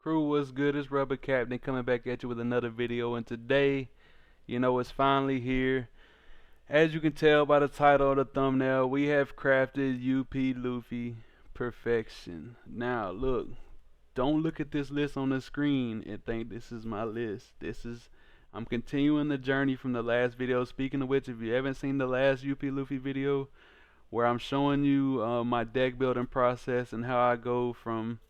Crew, what's good? It's Rubber Captain coming back at you with another video, and today, it's finally here. As you can tell by the title of the thumbnail, we have crafted UP Luffy Perfection. Now, look, don't look at this list on the screen and think this is my list. I'm continuing the journey from the last video. Speaking of which, if you haven't seen the last UP Luffy video, where I'm showing you my deck building process and how I go from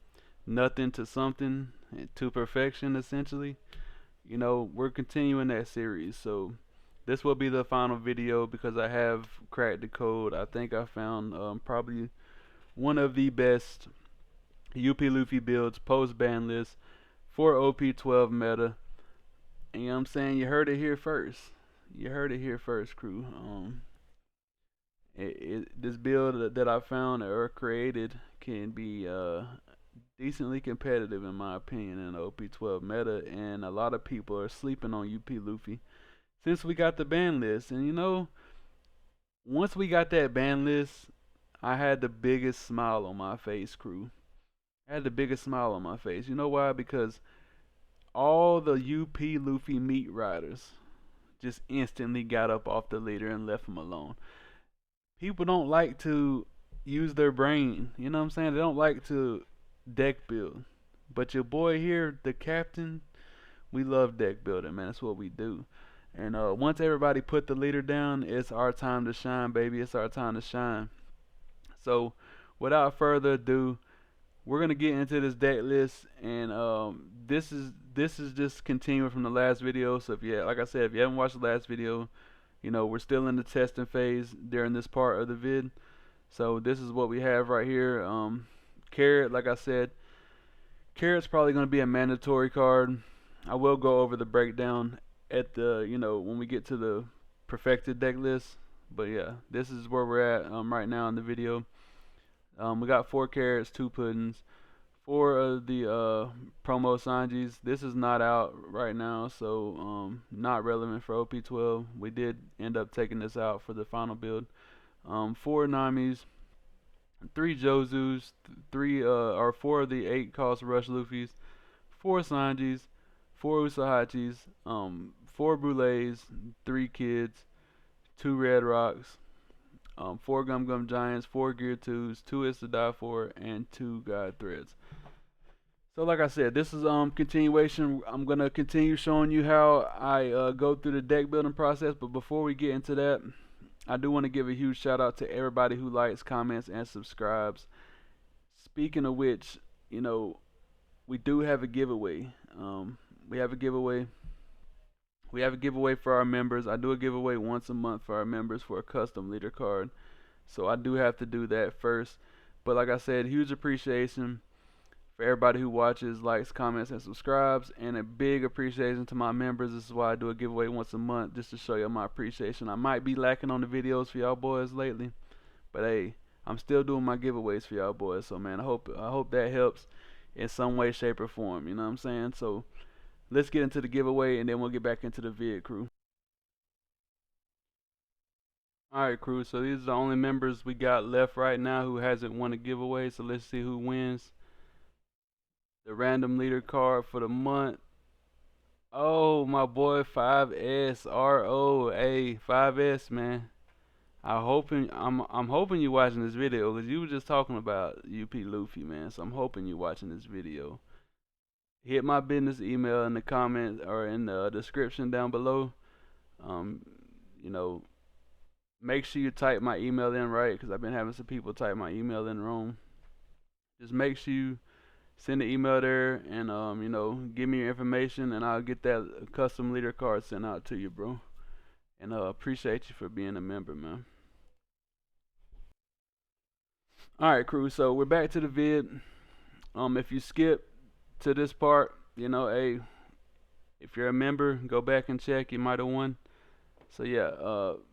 nothing to something to perfection, essentially, we're continuing that series. So this will be the final video because I have cracked the code. I think I found probably one of the best UP Luffy builds post ban list for OP12 meta. And you know what I'm saying? You heard it here first. You heard it here first, crew. This build that I found or created can be decently competitive in my opinion in the OP12 meta, and a lot of people are sleeping on UP Luffy since we got the ban list. And once we got that ban list, I had the biggest smile on my face, crew. I had the biggest smile on my face. You know why? Because all the UP Luffy meat riders just instantly got up off the leader and left him alone. People don't like to use their brain. You know what I'm saying? They don't like to deck build. But your boy here, the captain, we love deck building, man. That's what we do. And once everybody put the leader down, it's our time to shine, baby. It's our time to shine. So without further ado, we're gonna get into this deck list, and this is just continuing from the last video. So like I said, if you haven't watched the last video, we're still in the testing phase during this part of the vid. So this is what we have right here. Carrot, like I said, Carrot's probably going to be a mandatory card. I will go over the breakdown at the, when we get to the perfected deck list. But yeah, this is where we're at right now in the video. We got 4 carrots, 2 puddings, 4 of the promo Sanjis. This is not out right now, so not relevant for OP12. We did end up taking this out for the final build. 4 Namis, 3 Jozus, 4 of the 8 cost Rush Luffys, 4 Sanjis, 4 Usahachis, 4 Brulés, 3 Kids, 2 Red Rocks, 4 Gum Gum Giants, 4 Gear 2s, 2 Is to Die For, and 2 God Threads. So like I said, this is continuation. I'm gonna continue showing you how I go through the deck building process. But before we get into that, I do want to give a huge shout out to everybody who likes, comments, and subscribes. Speaking of which, we do have a giveaway. We have a giveaway. We have a giveaway for our members. I do a giveaway once a month for our members for a custom leader card. So I do have to do that first. But like I said, huge appreciation for everybody who watches, likes, comments, and subscribes, and a big appreciation to my members. This is why I do a giveaway once a month, just to show you my appreciation. I might be lacking on the videos for y'all boys lately, but hey, I'm still doing my giveaways for y'all boys. So man, I hope that helps in some way, shape, or form. You know what I'm saying? So let's get into the giveaway, and then we'll get back into the vid, crew. Alright, crew, so these are the only members we got left right now who hasn't won a giveaway. So let's see who wins the random leader card for the month. Oh, my boy 5S ROA 5S, man. I'm hoping you watching this video, because you were just talking about UP Luffy, man. So I'm hoping you watching this video. Hit my business email in the comments or in the description down below. Make sure you type my email in right, because I've been having some people type my email in wrong. Just make sure you send an email there, and give me your information, and I'll get that custom leader card sent out to you, bro. And appreciate you for being a member, man. Alright, crew, so we're back to the vid. If you skip to this part, hey, if you're a member, go back and check. You might have won. So yeah,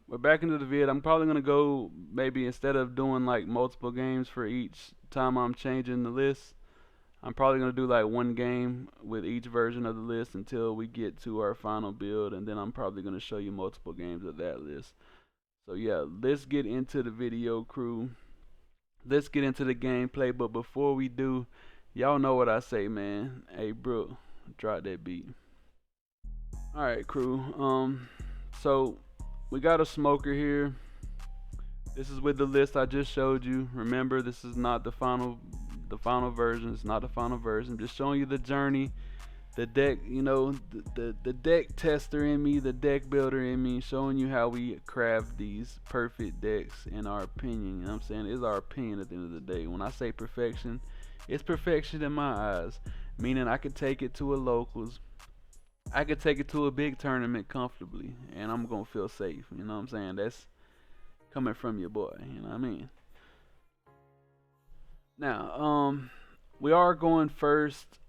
we're back into the vid. I'm probably gonna go, maybe instead of doing like multiple games for each time I'm changing the list, I'm probably going to do like 1 game with each version of the list until we get to our final build, and then I'm probably going to show you multiple games of that list. So yeah, let's get into the video, crew. Let's get into the gameplay, but before we do, Y'all know what I say, man. Hey, bro, drop that beat. All right, crew. So we got a smoker here. This is with the list I just showed you. Remember, this is not the final version. It's not the final version. I'm just showing you the journey, the deck. The deck tester in me, the deck builder in me, showing you how we craft these perfect decks in our opinion. You know what I'm saying? It's our opinion at the end of the day. When I say perfection, it's perfection in my eyes. Meaning I could take it to a locals. I could take it to a big tournament comfortably, and I'm gonna feel safe. You know what I'm saying? That's coming from your boy. You know what I mean? Now, we are going first.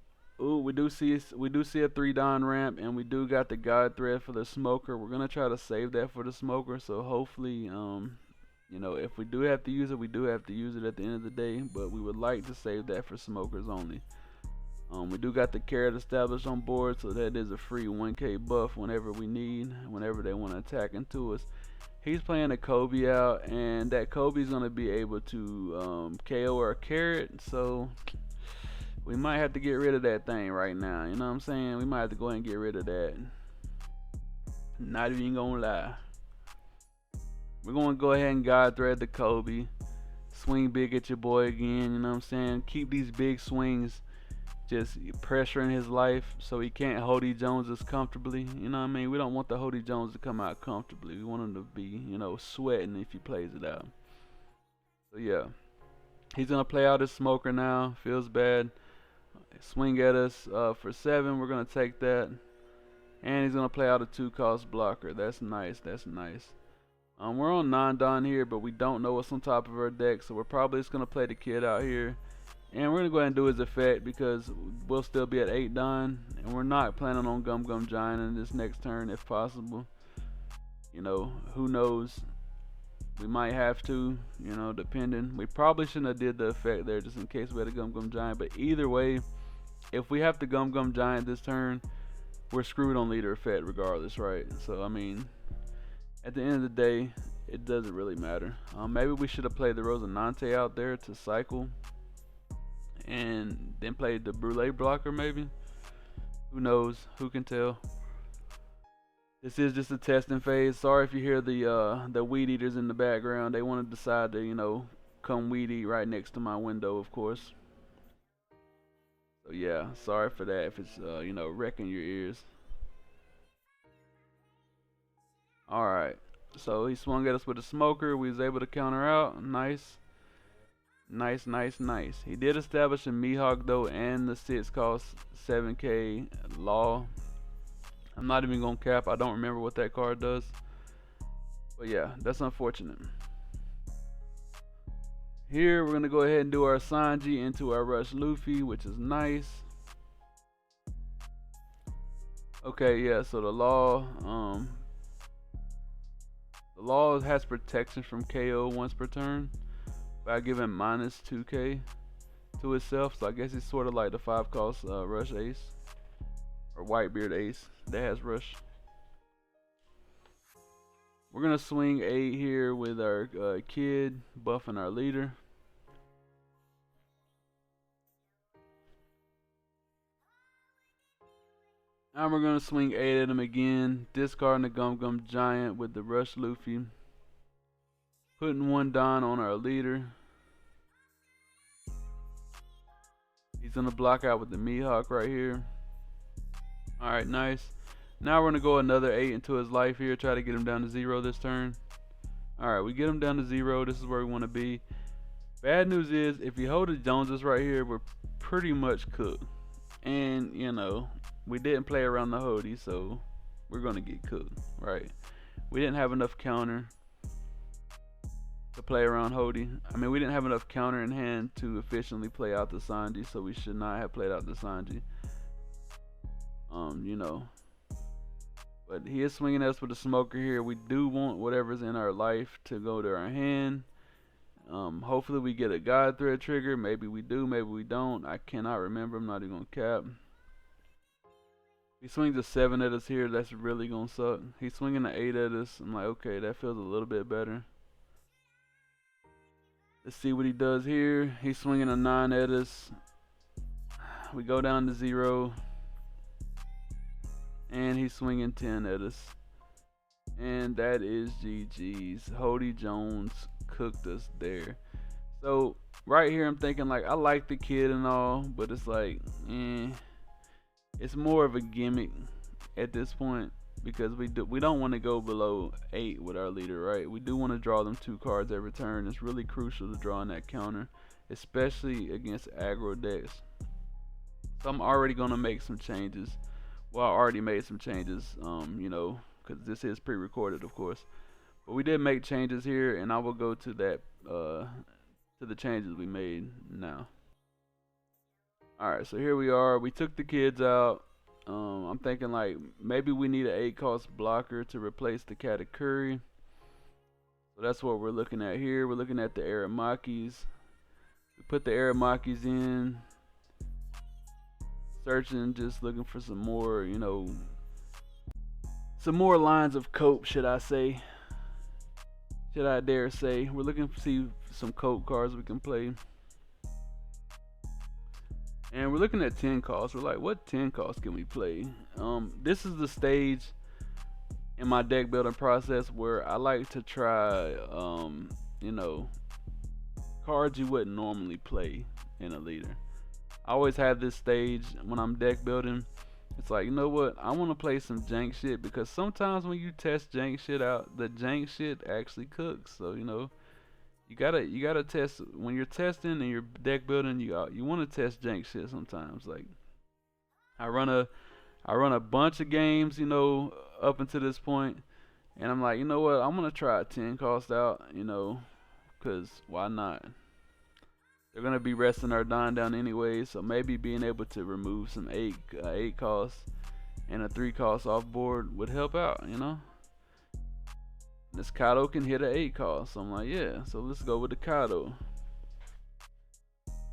Ooh, we do see a 3 down ramp, and we do got the god thread for the smoker. We're gonna try to save that for the smoker. So hopefully, if we do have to use it, we do have to use it at the end of the day. But we would like to save that for smokers only. We do got the carrot established on board, so that is a free 1K buff whenever we need, whenever they want to attack into us. He's playing a Kobe out, and that Kobe's gonna be able to KO our carrot. So we might have to get rid of that thing right now. You know what I'm saying? We might have to go ahead and get rid of that. Not even gonna lie. We're gonna go ahead and God thread the Kobe. Swing big at your boy again. You know what I'm saying? Keep these big swings, just pressuring his life so he can't Hody Jones comfortably. You know what I mean? We don't want the Hody Jones to come out comfortably. We want him to be, sweating if he plays it out. So yeah, he's gonna play out his smoker now. Feels bad. Swing at us for 7. We're gonna take that, and he's gonna play out a 2-cost blocker. That's nice. That's nice. We're on 9 Don here, but we don't know what's on top of our deck, so we're probably just gonna play the kid out here. And we're going to go ahead and do his effect because we'll still be at 8 done. And we're not planning on Gum Gum Giant in this next turn if possible. Who knows? We might have to, depending. We probably shouldn't have did the effect there just in case we had a Gum Gum Giant. But either way, if we have to Gum Gum Giant this turn, we're screwed on leader effect regardless, right? So, I mean, at the end of the day, it doesn't really matter. Maybe we should have played the Rosinante out there to cycle, and then played the Brulee blocker maybe. Who knows? Who can tell? This is just a testing phase. Sorry if you hear the weed eaters in the background. They want to decide to come weed eat right next to my window, of course. So yeah, sorry for that if it's wrecking your ears. Alright, so he swung at us with a smoker. We was able to counter out. Nice. Nice, nice, nice. He did establish a Mihawk though, and the 6 cost 7K law. I'm not even gonna cap. I don't remember what that card does. But yeah, that's unfortunate. Here we're gonna go ahead and do our Sanji into our Rush Luffy, which is nice. Okay, yeah. So the law has protection from KO once per turn by giving minus 2K to itself. So I guess it's sort of like the 5 cost Rush Ace or Whitebeard Ace that has Rush. We're gonna swing 8 here with our kid buffing our leader. Now we're gonna swing 8 at him again, discarding the Gum Gum Giant with the Rush Luffy. Putting 1 down on our leader. He's gonna block out with the Mihawk right here. Alright, nice. Now we're gonna go another 8 into his life here, try to get him down to 0 this turn. Alright, we get him down to 0. This is where we want to be. Bad news is, if you hold the Joneses right here, we're pretty much cooked. And, we didn't play around the Hody, so we're gonna get cooked, right? We didn't have enough counter to play around Hody. I mean, we didn't have enough counter in hand to efficiently play out the Sanji, so we should not have played out the Sanji. But he is swinging us with a smoker here. We do want whatever's in our life to go to our hand. Hopefully we get a God Thread trigger. Maybe we do, maybe we don't. I cannot remember. I'm not even gonna cap. He swings a 7 at us here. That's really gonna suck. He's swinging an 8 at us. I'm like, okay, that feels a little bit better. Let's see what he does here. He's swinging a 9 at us. We go down to 0, and he's swinging 10 at us. And that is GG's. Hody Jones cooked us there. So right here, I'm thinking like I like the kid and all, but it's like, it's more of a gimmick at this point because we don't want to go below 8 with our leader, right? We do want to draw them 2 cards every turn. It's really crucial to draw in that counter, especially against aggro decks. So I'm already gonna make some changes. Well, I already made some changes, because this is pre-recorded, of course. But we did make changes here, and I will go to that, to the changes we made now. Alright, so here we are. We took the kids out. I'm thinking like maybe we need an 8 cost blocker to replace the Katakuri. So that's what we're looking at here. We're looking at the Aramakis. We put the Aramakis in. Searching, just looking for some more, some more lines of cope, should I say. Should I dare say. We're looking to see some cope cards we can play. And we're looking at 10 costs. We're like, what 10 costs can we play? This is the stage in my deck building process where I like to try, cards you wouldn't normally play in a leader. I always have this stage when I'm deck building. It's like, you know what? I want to play some jank shit because sometimes when you test jank shit out, the jank shit actually cooks. So you gotta test when you're testing and you're deck building. You want to test jank shit sometimes. Like I run a bunch of games, up until this point, and I'm like, you know what? I'm gonna try a 10 cost out, cause why not? They're gonna be resting our Don down anyway, so maybe being able to remove some 8 costs and a 3 cost off board would help out, This Kato can hit an 8 cost, so I'm like, yeah, so let's go with the Kato.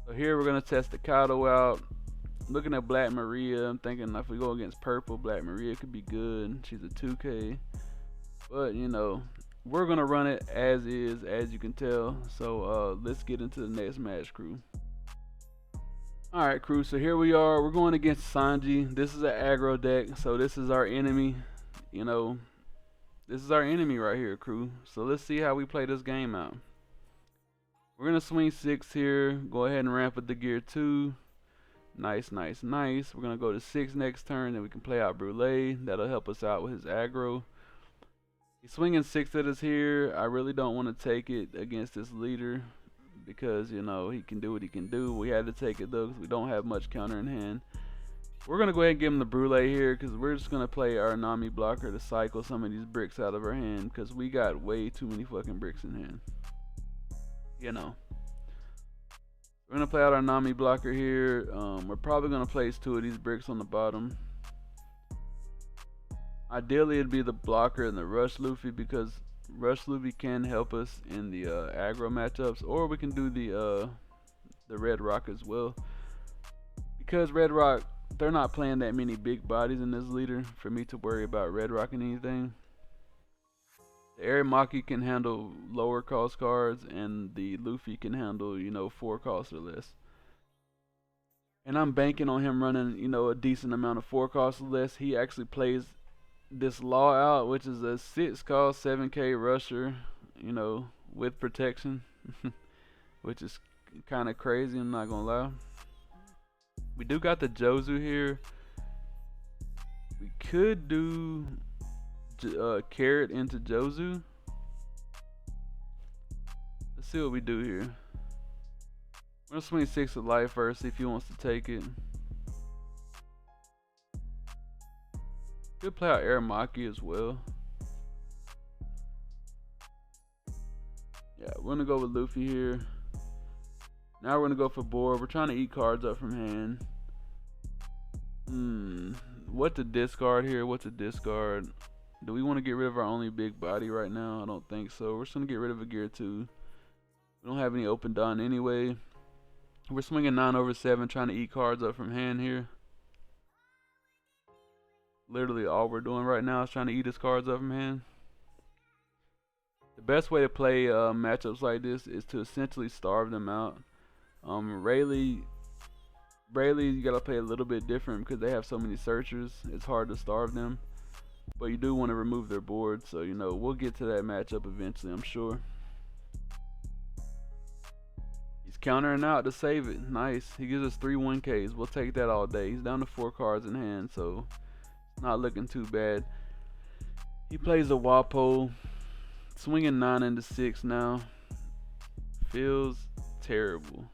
So here we're gonna test the Kato out. Looking at Black Maria, I'm thinking if we go against purple, Black Maria could be good. She's a 2K, but we're gonna run it as is, as you can tell. So let's get into the next match, crew. Alright, crew, so here we are. We're going against Sanji. This is an aggro deck, so this is our enemy. This is our enemy right here, crew. So let's see how we play this game out. We're gonna swing 6 here. Go ahead and ramp with the gear 2. Nice, nice, nice. We're gonna go to 6 next turn, then we can play out Brule. That'll help us out with his aggro. He's swinging 6 at us here. I really don't want to take it against this leader because, he can do what he can do. We had to take it though because we don't have much counter in hand. We're going to go ahead and give him the Brule here because we're just going to play our Nami blocker to cycle some of these bricks out of our hand because we got way too many fucking bricks in hand. We're going to play out our Nami blocker here. We're probably going to place 2 of these bricks on the bottom. Ideally, it'd be the blocker and the Rush Luffy because Rush Luffy can help us in the aggro matchups, or we can do the Red Rock as well. Because Red Rock, they're not playing that many big bodies in this leader for me to worry about Red Rocking anything. The Aramaki can handle lower cost cards, and the Luffy can handle 4 costs or less. And I'm banking on him running a decent amount of 4 costs or less. He actually plays this Law out, which is a 6 cost 7k rusher, with protection, which is kind of crazy, I'm not gonna lie. We do got the Jozu here. We could do Carrot into Jozu. Let's see what we do here. We're gonna swing 6 of life first, see if he wants to take it. Could play out Aramaki as well. Yeah, we're gonna go with Luffy here. Now we're gonna go for board. We're trying to eat cards up from hand. What to discard here? What to discard? Do we want to get rid of our only big body right now? I don't think so. We're just gonna get rid of a gear 2. We don't have any open Dawn anyway. We're swinging 9/7, trying to eat cards up from hand here. Literally all we're doing right now is trying to eat his cards up from hand. The best way to play matchups like this is to essentially starve them out. Rayleigh Brayley, you gotta play a little bit different because they have so many searchers. It's hard to starve them, but you do want to remove their board. So we'll get to that matchup eventually, I'm sure. He's countering out to save it. Nice. He gives us 3 1Ks. We'll take that all day. He's down to 4 cards in hand, so it's not looking too bad. He plays a Wapo, swinging 9 into 6 now. Feels terrible.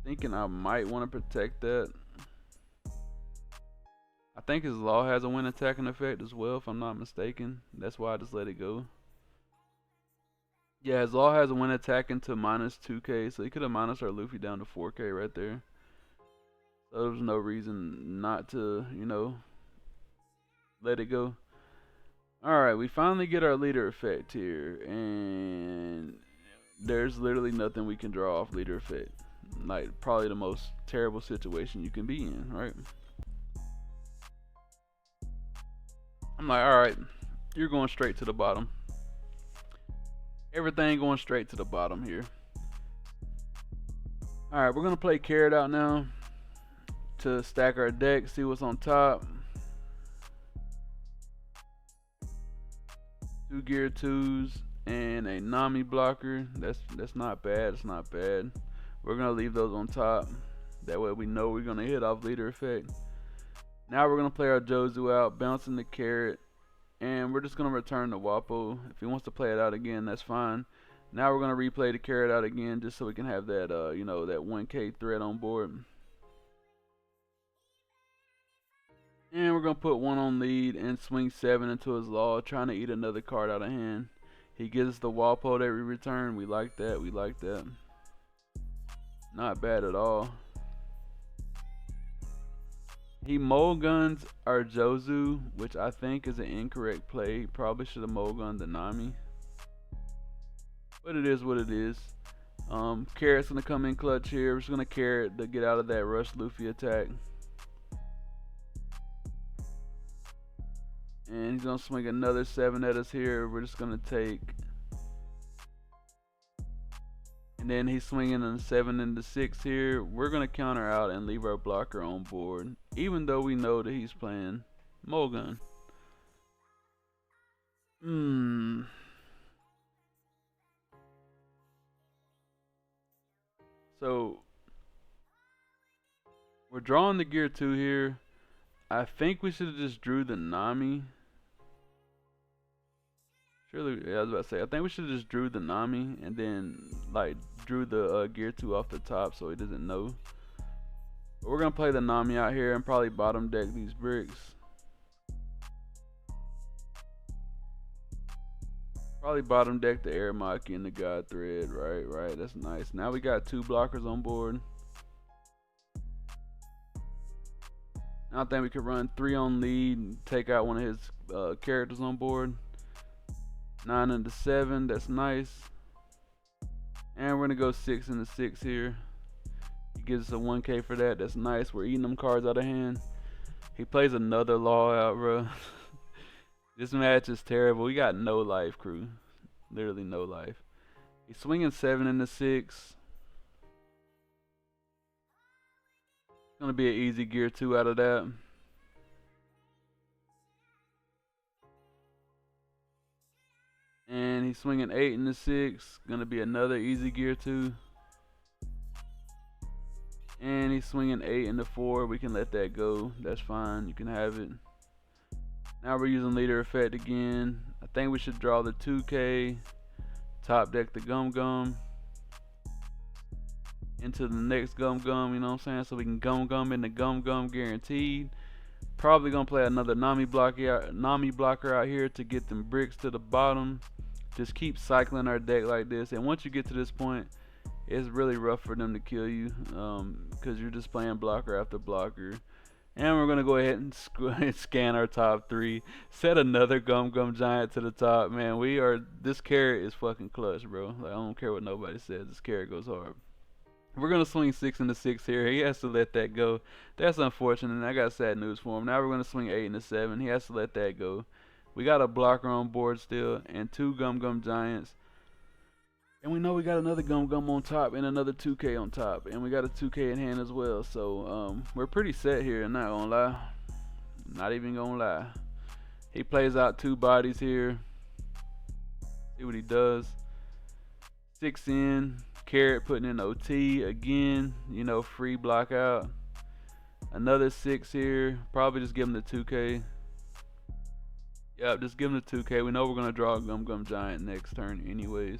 Thinking I might want to protect that. I think his law has a win attacking effect as well, if I'm not mistaken. That's why I just let it go. Yeah, his law has a win attacking to minus 2K, so he could have minus our Luffy down to 4K right there. So there's no reason not to, let it go. Alright, we finally get our leader effect here, and there's literally nothing we can draw off leader effect. Like, probably the most terrible situation you can be in, right? I'm like, alright, you're going straight to the bottom. Everything going straight to the bottom here. Alright, we're going to play Carrot out now to stack our deck, see what's on top. 2 Gear 2s and a Nami blocker. That's not bad. It's not bad. We're going to leave those on top. That way we know we're going to hit off leader effect. Now we're going to play our Jozu out, bouncing the Carrot, and we're just going to return the Wapo. If he wants to play it out again, that's fine. Now we're going to replay the Carrot out again just so we can have that, that 1K threat on board. And we're going to put 1 on lead and swing 7 into his law, trying to eat another card out of hand. He gives us the Wapo that we return. We like that. We like that. Not bad at all. He mulguns our Jozu, which I think is an incorrect play. Probably should have mulgunned the Nami. But it is what it is. Carrot's going to come in clutch here. We're just going to Carrot to get out of that rush Luffy attack. And he's going to swing another 7 at us here. We're just going to take. And then he's swinging a 7 into 6 here. We're going to counter out and leave our blocker on board, even though we know that he's playing Mulgun. So we're drawing the Gear 2 here. I think we should have just drew the Nami. Surely, yeah, I was about to say, I think we should have just drew the Nami and then like drew the Gear 2 off the top so he doesn't know. But we're gonna play the Nami out here and probably bottom deck these bricks. Probably bottom deck the Aramaki and the God Thread. Right, that's nice. Now we got 2 blockers on board. Now I think we could run 3 on lead and take out one of his characters on board. 9 into 7, that's nice. And we're gonna go 6 into 6 here. He gives us a 1K for that. That's nice. We're eating them cards out of hand. He plays another law out, bro. This match is terrible. We got no life, crew. Literally no life. He's swinging 7 into 6. It's gonna be an easy Gear 2 out of that. And he's swinging 8 into 6. Gonna be another easy Gear 2. And he's swinging 8 into 4. We can let that go. That's fine. You can have it. Now we're using leader effect again. I think we should draw the 2K. Top deck the Gum Gum. Into the next Gum Gum, you know what I'm saying? So we can Gum Gum into Gum Gum guaranteed. Probably gonna play another Nami blocker out here to get them bricks to the bottom. Just keep cycling our deck like this, and once you get to this point, it's really rough for them to kill you, because you're just playing blocker after blocker. And we're gonna go ahead and scan our top 3. Set another Gum Gum Giant to the top. Man, this Carrot is fucking clutch, bro. Like, I don't care what nobody says. This Carrot goes hard. We're gonna swing 6 into 6 here. He has to let that go. That's unfortunate, and I got sad news for him. Now we're gonna swing 8 into 7. He has to let that go. We got a blocker on board still and 2 Gum Gum Giants. And we know we got another Gum Gum on top and another 2K on top. And we got a 2K in hand as well. So we're pretty set here, not gonna lie. Not even gonna lie. He plays out two bodies here. See what he does. 6 in. Carrot putting in OT again. You know, free block out. Another 6 here. Probably just give him the 2K. Yep, just give him the 2K. We know we're gonna draw a Gum Gum Giant next turn anyways.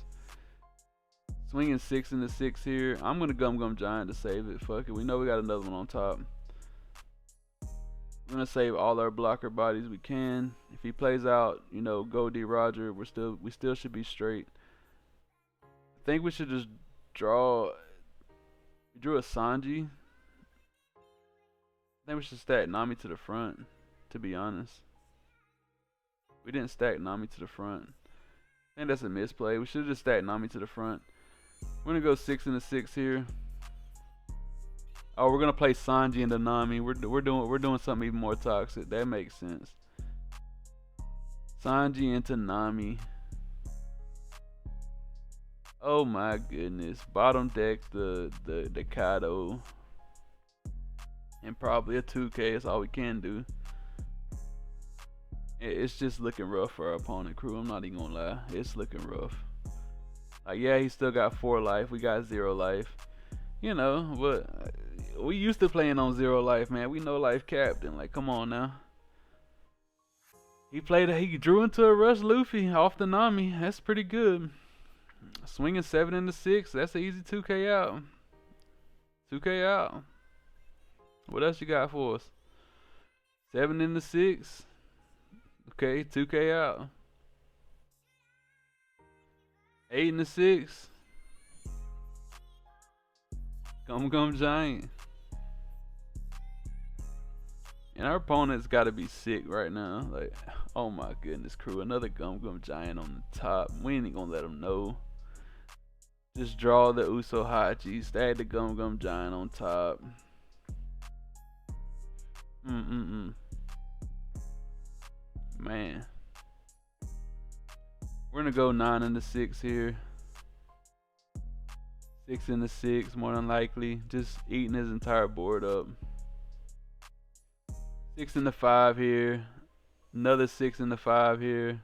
Swinging 6 into 6 here. I'm gonna Gum Gum Giant to save it. Fuck it. We know we got another one on top. We're gonna save all our blocker bodies we can. If he plays out, you know, go D Roger, we still should be straight. I think we should just draw. We drew a Sanji. I think we should stack Nami to the front, to be honest. We didn't stack Nami to the front. I think that's a misplay. We should have just stacked Nami to the front. We're gonna go 6 into 6 here. Oh, we're gonna play Sanji into Nami. We're doing something even more toxic. That makes sense. Sanji into Nami. Oh my goodness. Bottom deck the Kaido. And probably a 2K is all we can do. It's just looking rough for our opponent, crew. I'm not even gonna lie. It's looking rough. Like, yeah, he still got 4 life. We got 0 life. You know, but we used to playing on 0 life, man. We know life captain. Like, come on now. He drew into a rush Luffy off the Nami. That's pretty good. Swinging 7 into 6. That's an easy 2K out. 2K out. What else you got for us? 7 into 6. Okay, 2K out. 8 into 6. Gum Gum Giant. And our opponent's got to be sick right now. Like, oh my goodness, crew. Another Gum Gum Giant on the top. We ain't gonna let them know. Just draw the Uso Hachi. Stack the Gum Gum Giant on top. Man. We're gonna go 9 into 6 here. 6 into 6, more than likely. Just eating his entire board up. 6 into 5 here. Another 6 into 5 here.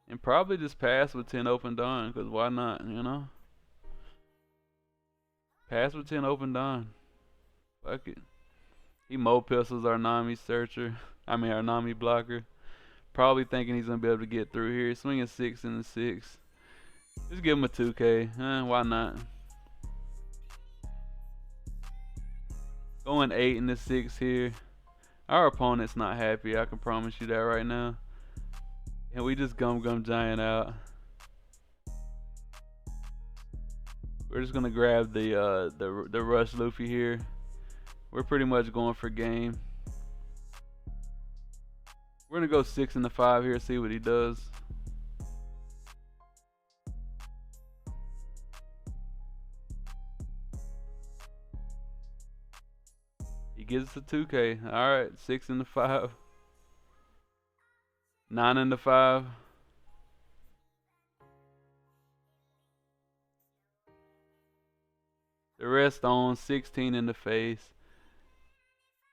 And probably just pass with 10 open dawn, because why not, you know? Pass with 10 open dawn. Fuck it. He Mo pistols our Nami searcher. Our Nami blocker. Probably thinking he's going to be able to get through here. Swinging 6 into 6. Just give him a 2K. Why not? Going 8 into 6 here. Our opponent's not happy. I can promise you that right now. And we just Gum Gum Giant out. We're just gonna grab the rush Luffy here. We're pretty much going for game. We're gonna go 6 into 5 here. See what he does. He gives us a 2K. Alright, 6 into 5. 9 into 5. The rest on 16 in the face.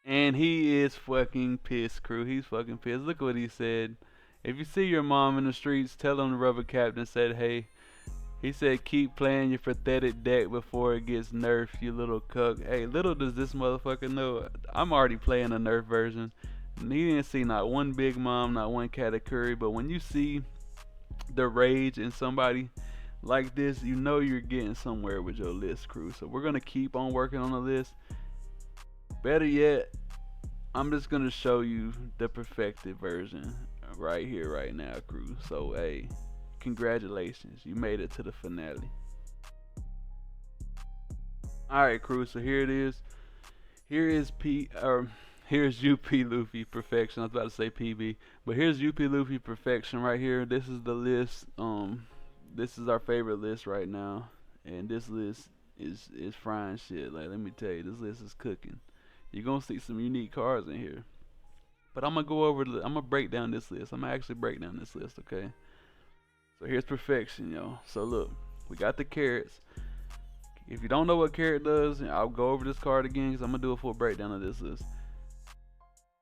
And he is fucking pissed, crew. He's fucking pissed. Look what he said. If you see your mom in the streets, tell him the rubber captain said, hey. He said, keep playing your pathetic deck before it gets nerfed, you little cuck. Hey, little does this motherfucker know, I'm already playing a nerf version. And he didn't see not one Big Mom, not one Katakuri. But when you see the rage in somebody like this, you know you're getting somewhere with your list, crew. So we're going to keep on working on the list. Better yet, I'm just going to show you the perfected version right here, right now, crew. So, hey, congratulations. You made it to the finale. Alright, crew. So here it is. Here's UP Luffy Perfection. I was about to say PB. But here's UP Luffy Perfection right here. This is the list. This is our favorite list right now. And this list is frying shit. Like, let me tell you, this list is cooking. You're gonna see some unique cards in here. But I'm gonna go over I'm gonna break down this list. I'm gonna actually break down this list, okay? So here's perfection, yo. So look, we got the carrots. If you don't know what carrot does, I'll go over this card again because I'm going to do a full breakdown of this list.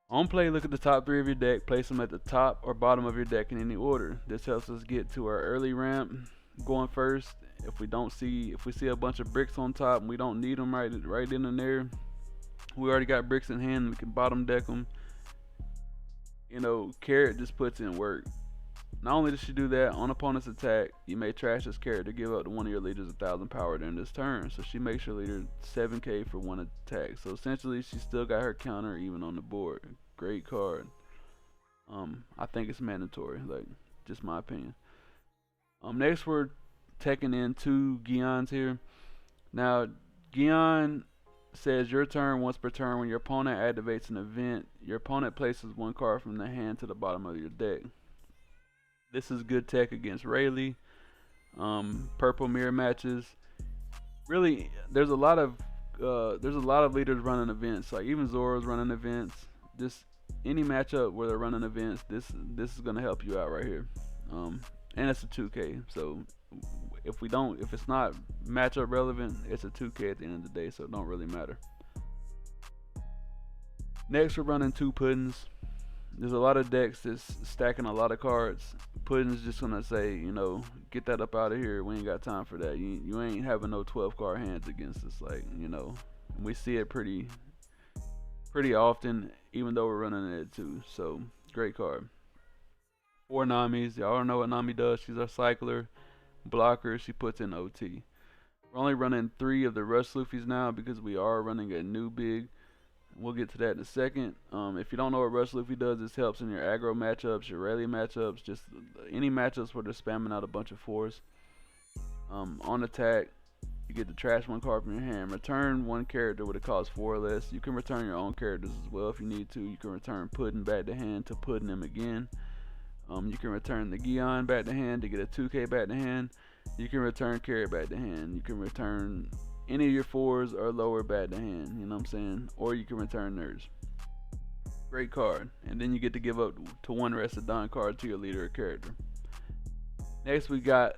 On play, look at the top 3 of your deck. Place them at the top or bottom of your deck in any order. This helps us get to our early ramp going first. If we see a bunch of bricks on top and we don't need them right in and there, we already got bricks in hand. We can bottom deck them. You know, carrot just puts in work. Not only does she do that, on opponent's attack, you may trash this carrot to give up to one of your leaders 1,000 power during this turn. So she makes your leader 7k for one attack. So essentially, she still got her counter even on the board. Great card. I think it's mandatory, like, just my opinion. Next we're taking in 2 Gions here. Now, Gion says your turn once per turn. When your opponent activates an event, your opponent places 1 card from the hand to the bottom of your deck. This is good tech against Rayleigh, purple mirror matches. Really, there's a lot of leaders running events. Like even Zoro's running events. Just any matchup where they're running events, this is gonna help you out right here. And it's a 2K. So if it's not matchup relevant, it's a 2K at the end of the day. So it don't really matter. Next, we're running 2 puddings. There's a lot of decks that's stacking a lot of cards. Pudding's just gonna say, you know, get that up out of here. We ain't got time for that. You ain't having no 12 card hands against us. Like, you know, we see it pretty often, even though we're running it too. So great card. 4 Namis. Y'all know what Nami does. She's our cycler, blocker. She puts in OT. We're only running 3 of the Rush Luffys now because we are running a new big. We'll get to that in a second. If you don't know what Rush Luffy does, this helps in your aggro matchups, your rally matchups, just any matchups where they're spamming out a bunch of 4s. On attack, you get to trash 1 card from your hand. Return 1 character with a cost 4 or less. You can return your own characters as well if you need to. You can return Puddin back to hand to Puddin him again. You can return the Gion back to hand to get a 2k back to hand. You can return Carrot back to hand. You can return any of your 4s or lower back to hand, you know what I'm saying? Or you can return nerds. Great card. And then you get to give up to 1 rested Don card to your leader or character. Next we got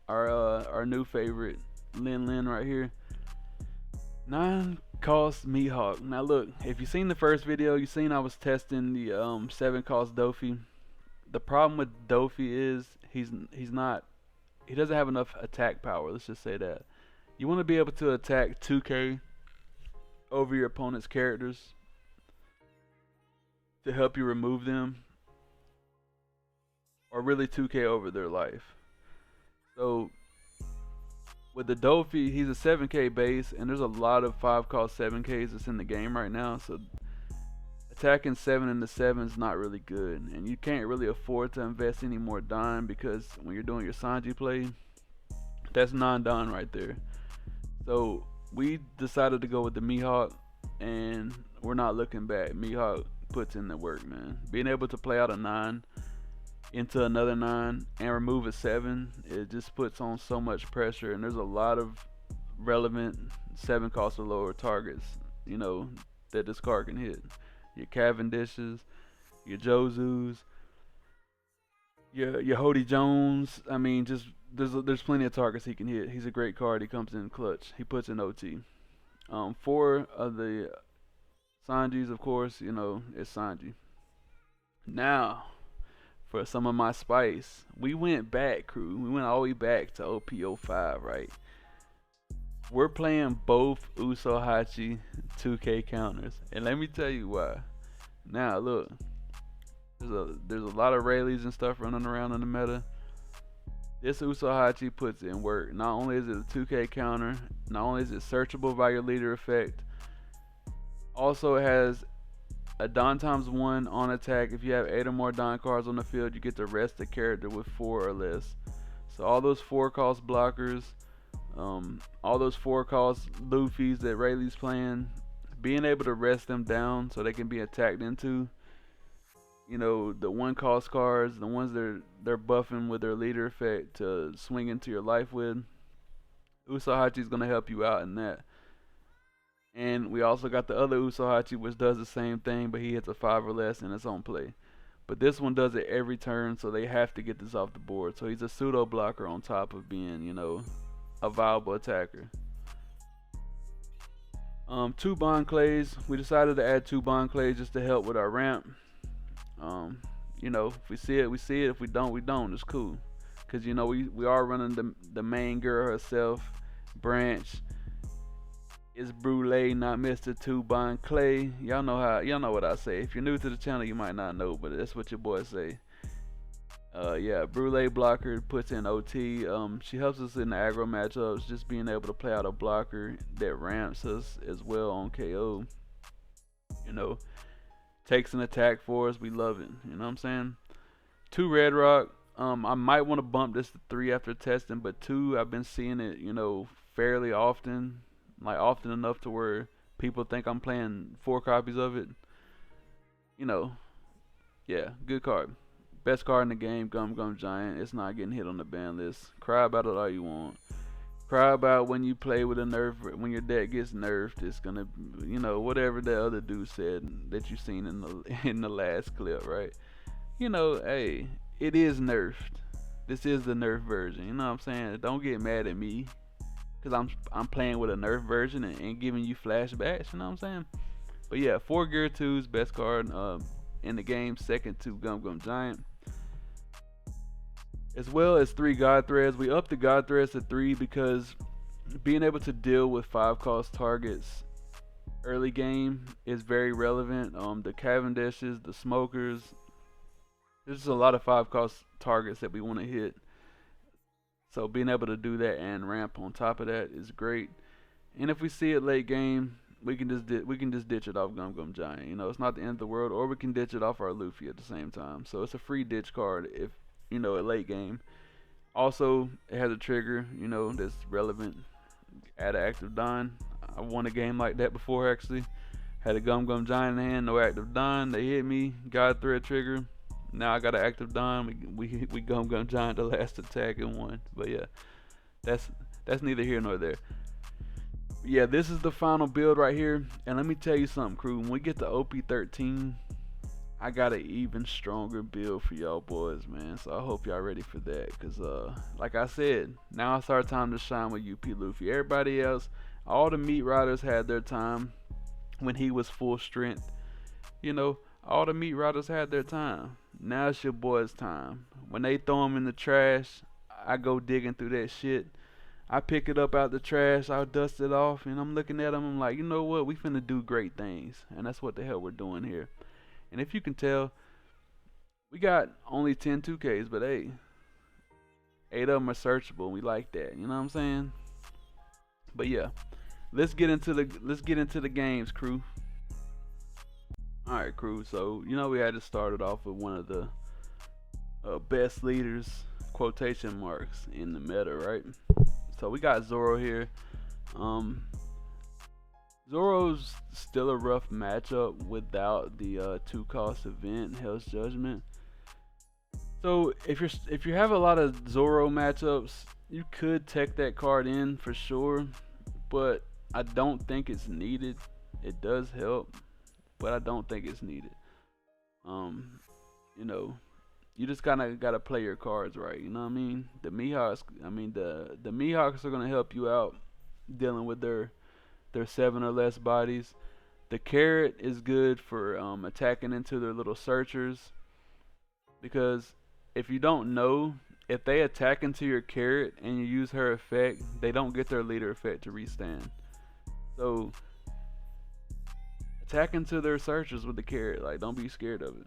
our new favorite, Lin right here. 9 cost Mihawk. Now look, if you seen the first video, you seen I was testing the 7 cost Dofi. The problem with Dofi is he doesn't have enough attack power, let's just say that. You want to be able to attack 2k over your opponent's characters to help you remove them, or really 2k over their life. So with the Dofi, he's a 7k base, and there's a lot of 5 cost 7ks that's in the game right now. So attacking 7 into 7 is not really good, and you can't really afford to invest any more dime because when you're doing your Sanji play, that's 9 dime right there. So we decided to go with the Mihawk, and we're not looking back. Mihawk puts in the work, man. Being able to play out a 9 into another 9 and remove a 7, it just puts on so much pressure, and there's a lot of relevant 7 cost or lower targets, you know, that this card can hit. Your Cavendishes, your Jozus, your Hody Jones. I mean, just there's plenty of targets he can hit. He's a great card. He comes in clutch. He puts in OT. 4 of the Sanjis, of course, you know, it's Sanji. Now, for some of my spice, we went back, crew. We went all the way back to OP05, right? We're playing both Usohachi 2K counters, and let me tell you why. Now, look, there's a lot of Rayleighs and stuff running around in the meta. This Usohachi puts in work. Not only is it a 2k counter, not only is it searchable by your leader effect, also it has a Don times 1 on attack. If you have 8 or more Don cards on the field, you get to rest the character with 4 or less. So all those 4 cost blockers, all those 4 cost Luffys that Rayleigh's playing, being able to rest them down so they can be attacked into. You know, the 1 cost cards, the ones they're buffing with their leader effect to swing into your life with. Usohachi's gonna help you out in that. And we also got the other Usohachi, which does the same thing, but he hits a 5 or less and it's on play. But this one does it every turn, so they have to get this off the board. So he's a pseudo blocker on top of being, a viable attacker. Two bond clays. We decided to add two bond clays just to help with our ramp. Um, if we see it, we see it. If we don't, we don't. It's cool. Cause we are running the main girl herself, Branch. It's Brulee, not Mr. Two Bond Clay. Y'all know what I say. If you're new to the channel, you might not know, but that's what your boy say. Yeah, Brulee blocker puts in OT. She helps us in the aggro matchups, just being able to play out a blocker that ramps us as well on KO. Takes an attack for us. We love it. You know what I'm saying? Two Red Rock. I might want to bump this to 3 after testing, but 2, I've been seeing it, fairly often, like often enough to where people think I'm playing 4 copies of it. Yeah, good card. Best card in the game, Gum Gum Giant. It's not getting hit on the ban list. Cry about it all you want. Cry about when you play with a nerf, when your deck gets nerfed. It's gonna, whatever the other dude said that you seen in the last clip, right? Hey, it is nerfed. This is the nerf version. You know what I'm saying? Don't get mad at me, cause I'm playing with a nerf version and giving you flashbacks. You know what I'm saying? But yeah, 4 Gear 2's best card in the game, second to Gum Gum Giant. As well as 3 God Threads. We upped the God Threads to 3 because being able to deal with 5-cost targets early game is very relevant. The Cavendishes, the Smokers. There's just a lot of 5-cost targets that we want to hit. So being able to do that and ramp on top of that is great. And if we see it late game, we can just ditch it off Gum Gum Giant. It's not the end of the world, or we can ditch it off our Luffy at the same time. So it's a free ditch card if at late game. Also, it has a trigger, that's relevant. Add an active Don. I won a game like that before actually. Had a Gum Gum Giant in hand, no active Don. They hit me, God Thread trigger. Now I got an active Don. We Gum Gum Giant the last attack and won. But yeah, that's neither here nor there. Yeah, this is the final build right here. And let me tell you something, crew. When we get to OP13, I got an even stronger build for y'all boys, man. So I hope y'all ready for that. Cause like I said, now it's our time to shine with UP Luffy. Everybody else, all the meat riders had their time when he was full strength. All the meat riders had their time. Now it's your boys' time. When they throw him in the trash, I go digging through that shit. I pick it up out the trash, I'll dust it off, and I'm looking at him, I'm like, you know what, we finna do great things. And that's what the hell we're doing here. And if you can tell, we got only 10 2Ks, but hey, 8 of them are searchable. We like that, you know what I'm saying? But yeah, let's get into the games, crew. All right, crew. So we had to start it off with one of the best leaders, quotation marks, in the meta, right? So we got Zoro here. Zoro's still a rough matchup without the 2-cost event, Hell's Judgment. So if you have a lot of Zoro matchups, you could tech that card in for sure, but I don't think it's needed. It does help, but I don't think it's needed. You just gotta play your cards right. You know what I mean? The Mihawks, the Mihawks are gonna help you out dealing with their 7 or less bodies. The Carrot is good for attacking into their little searchers, because if you don't know, if they attack into your Carrot and you use her effect, they don't get their leader effect to restand. So attack into their searchers with the Carrot. Like, don't be scared of it.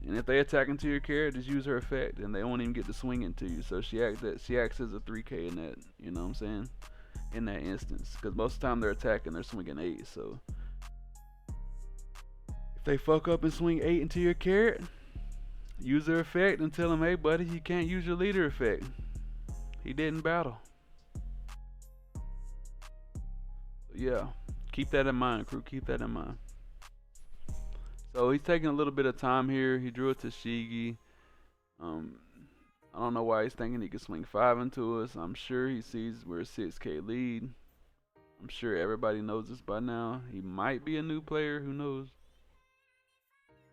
And if they attack into your Carrot, just use her effect, and they won't even get to swing into you. So she acts as a 3K in that. You know what I'm saying? In that instance, because most of the time they're attacking, they're swinging 8. So if they fuck up and swing 8 into your Carrot, use their effect and tell them, hey buddy, you can't use your leader effect. He didn't battle. So yeah, keep that in mind, crew. Keep that in mind. So he's taking a little bit of time here. He drew it to Shigi. I don't know why he's thinking he could swing 5 into us. I'm sure he sees we're a 6K lead. I'm sure everybody knows this by now. He might be a new player. Who knows?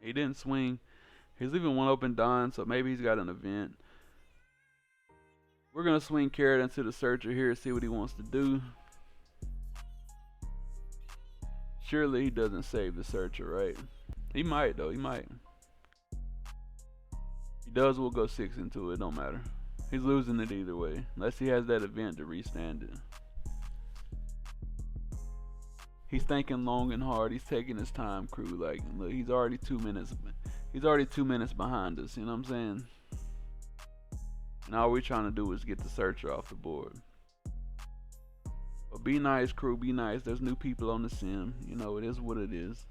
He didn't swing. He's leaving one open Don, so maybe he's got an event. We're gonna swing Carrot into the Searcher here, see what he wants to do. Surely he doesn't save the Searcher, right? He might though, he might. He does, we'll go 6 into it, don't matter. He's losing it either way, unless he has that event to restand it. He's thinking long and hard. He's taking his time, crew. Like, look, he's already 2 minutes. He's already 2 minutes behind us. You know what I'm saying? And all we're trying to do is get the Searcher off the board. But be nice, crew. Be nice. There's new people on the sim. You know, it is what it is.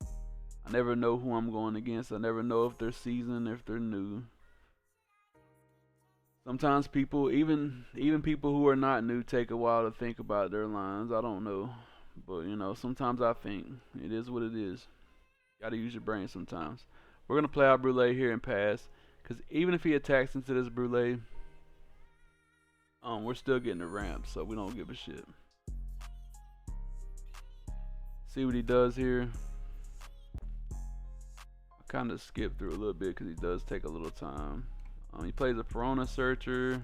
I never know who I'm going against. I never know if they're seasoned, if they're new. Sometimes people, even people who are not new, take a while to think about their lines. I don't know. But, you know, sometimes I think it is what it is. Gotta use your brain sometimes. We're gonna play our Brûlée here and pass. Because even if he attacks into this Brûlée, we're still getting the ramp, so we don't give a shit. See what he does here. I kind of skipped through a little bit because he does take a little time. He plays a Piranha Searcher.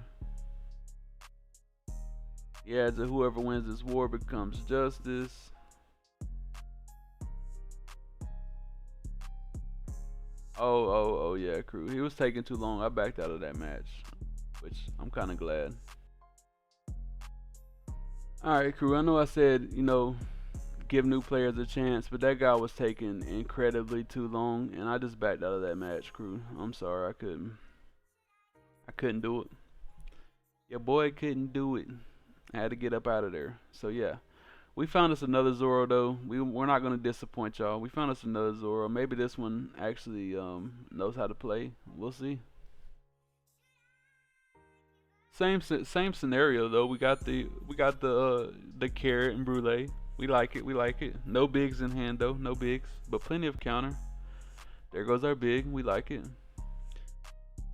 He adds that whoever wins this war becomes justice. Oh yeah, crew. He was taking too long. I backed out of that match, which I'm kind of glad. Alright, crew. I know I said, you know, give new players a chance, but that guy was taking incredibly too long, and I just backed out of that match, crew. I'm sorry, I couldn't do it. Your boy couldn't do it. I had to get up out of there. So yeah, we found us another Zoro though. We're not gonna disappoint y'all. We found us another Zoro. Maybe this one actually knows how to play. We'll see. Same scenario though. We got the Carrot and Brûlée. We like it. We like it. No bigs in hand though. No bigs, but plenty of counter. There goes our big. We like it.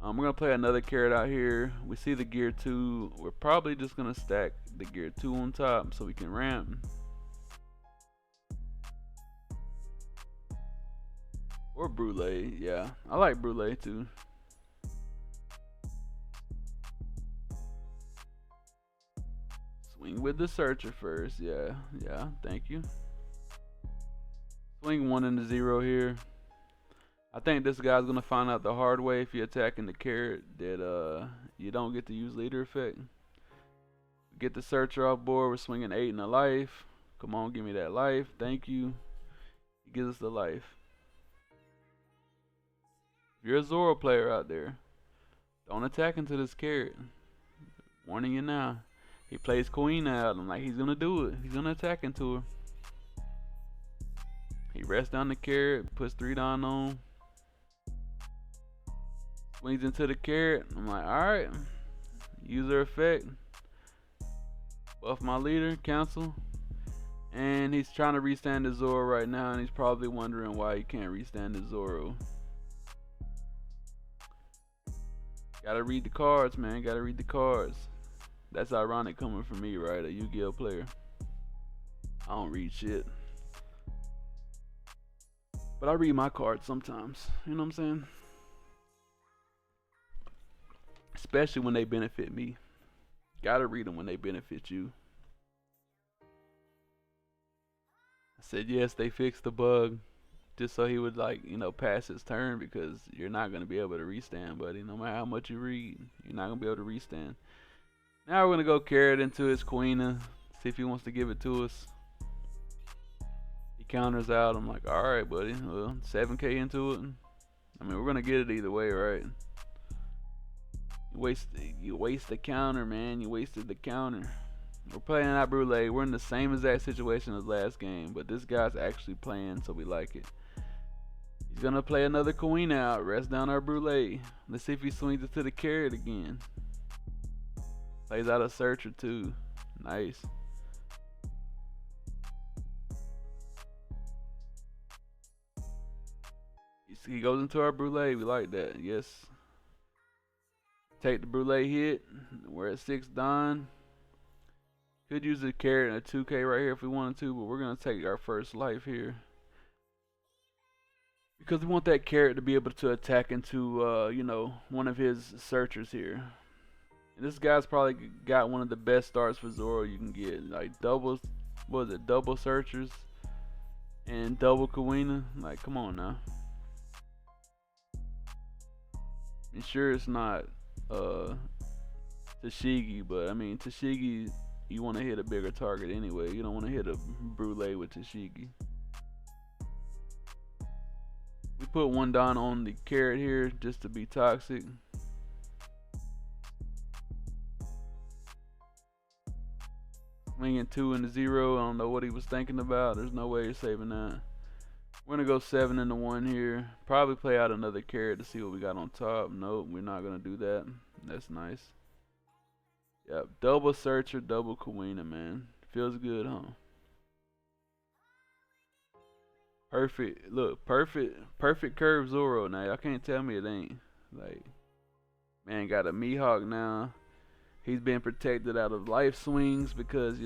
We're gonna play another Carrot out here. We see the gear 2. We're probably just gonna stack the gear 2 on top so we can ramp. Or Brûlée, yeah. I like Brûlée too. Swing with the Searcher first, yeah, thank you. Swing 1 into 0 here. I think this guy's gonna find out the hard way if you're attacking the Carrot that you don't get to use leader effect. Get the Searcher off board. We're swinging 8 in a life. Come on, give me that life. Thank you. He gives us the life. If you're a Zoro player out there, don't attack into this Carrot. Warning you now. He plays Queen out. I'm like, he's gonna do it. He's gonna attack into her. He rests down the Carrot, puts 3 down on. Swings into the Carrot. I'm like, alright. User effect. Buff my leader, cancel. And he's trying to restand the Zoro right now, and he's probably wondering why he can't restand the Zoro. Gotta read the cards, man. Gotta read the cards. That's ironic coming from me, right? A Yu-Gi-Oh player. I don't read shit. But I read my cards sometimes. You know what I'm saying? Especially when they benefit me. Gotta read them when they benefit you. I said yes, they fixed the bug. Just so he would, like, you know, pass his turn, because you're not gonna be able to restand, buddy. No matter how much you read, you're not gonna be able to restand. Now we're gonna go Carrot into his Queen, see if he wants to give it to us. He counters out. I'm like, alright, buddy. Well, 7K into it. I mean, we're gonna get it either way, right? You waste the counter, man. You wasted the counter. We're playing out Brûlée. We're in the same exact situation as last game, but this guy's actually playing, so we like it. He's gonna play another Queen out. Rest down our Brûlée. Let's see if he swings it to the Carrot again. Plays out a Searcher too. Nice. He goes into our Brûlée. We like that. Yes. Take the Brûlée hit. We're at 6 Don. Could use a Carrot and a 2K right here if we wanted to, but we're gonna take our first life here. because we want that carrot to be able to attack into, one of his searchers here. And this guy's probably got one of the best starts for Zoro you can get. Like double, what was it, double searchers and double Kawina. Like, come on now. And sure, it's not uh Tashigi, but I mean Tashigi, you want to hit a bigger target anyway. You don't want to hit a brulee with Tashigi. We put one down on the carrot here just to be toxic. Swinging 2 and 0. I don't know what he was thinking about. There's no way you're saving that. We're gonna go 7 into 1 here. Probably play out another carrot to see what we got on top. Nope, we're not gonna do that. That's nice. Yep, double searcher, double Kawina, man. Feels good, huh? Perfect. Look, perfect curve Zoro. Now y'all can't tell me it ain't. Like, man got a Mihawk now. He's been protected out of life swings because,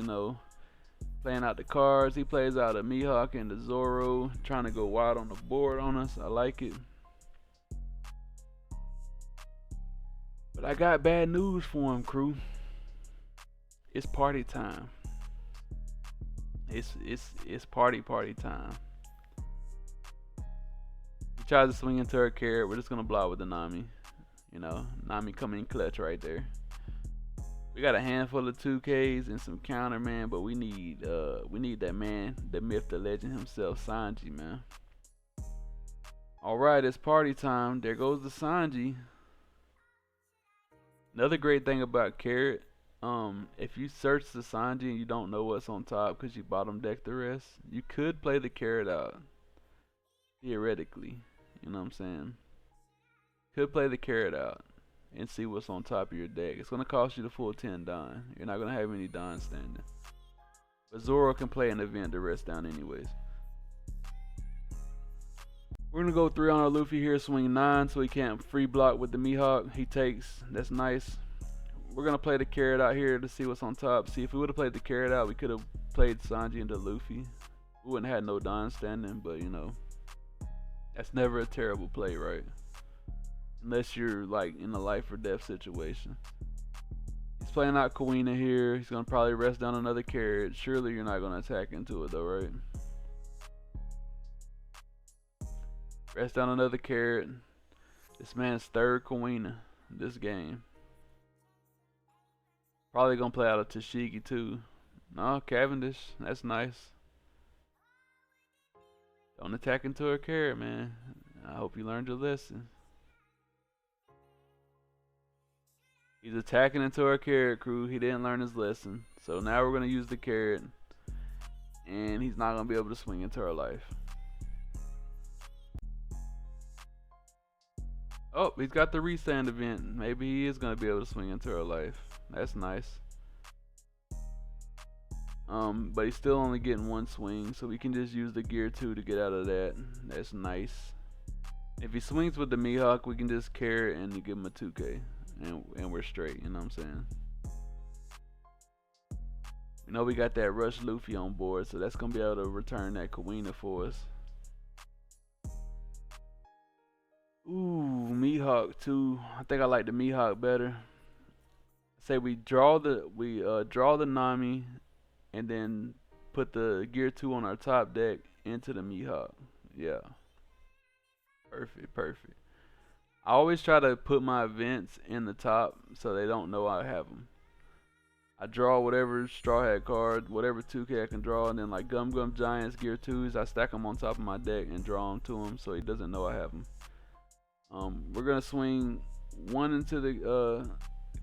playing out the cards. He plays out a Mihawk and the Zoro, trying to go wide on the board on us. I like it. But I got bad news for him, crew. It's party time. It's party time. He tries to swing into her carrot. We're just gonna block with the Nami. Nami coming in clutch right there. We got a handful of 2Ks and some counter, man, but we need that man, the myth, the legend himself, Sanji, man. Alright, it's party time. There goes the Sanji. Another great thing about Carrot, if you search the Sanji and you don't know what's on top because you bottom deck the rest, you could play the Carrot out. Theoretically. You know what I'm saying? Could play the Carrot out and see what's on top of your deck. It's going to cost you the full 10 Don. You're not going to have any Don standing. But Zoro can play an event to rest down anyways. We're going to go 3 on our Luffy here, swing 9 so he can't free block with the Mihawk. He takes. That's nice. We're going to play the Carrot out here to see what's on top. See, if we would have played the Carrot out, we could have played Sanji into Luffy. We wouldn't have had no Don standing, but that's never a terrible play, right? Unless you're like in a life or death situation. He's playing out Kawina here. He's gonna probably rest down another Carrot. Surely you're not gonna attack into it though, right? Rest down another Carrot. This man's 3rd Kawina this game. Probably gonna play out a Tashigi too. No, Cavendish. That's nice. Don't attack into a Carrot, man. I hope you learned your lesson. He's attacking into our Carrot, crew. He didn't learn his lesson. So now we're going to use the Carrot. And he's not going to be able to swing into our life. Oh, he's got the restand event. Maybe he is going to be able to swing into our life. That's nice. But he's still only getting 1 swing. So we can just use the Gear 2 to get out of that. That's nice. If he swings with the Mihawk, we can just Carrot and give him a 2K. And we're straight, you know what I'm saying? We know we got that Rush Luffy on board, so that's gonna be able to return that Kawina for us. Ooh, Mihawk too. I think I like the Mihawk better. Say we draw the Nami and then put the Gear 2 on our top deck into the Mihawk. Yeah. Perfect. I always try to put my events in the top so they don't know I have them. I draw whatever Straw Hat card, whatever 2K I can draw, and then like Gum Gum Giants, Gear 2s, I stack them on top of my deck and draw them to him so he doesn't know I have them. We're going to swing 1 into the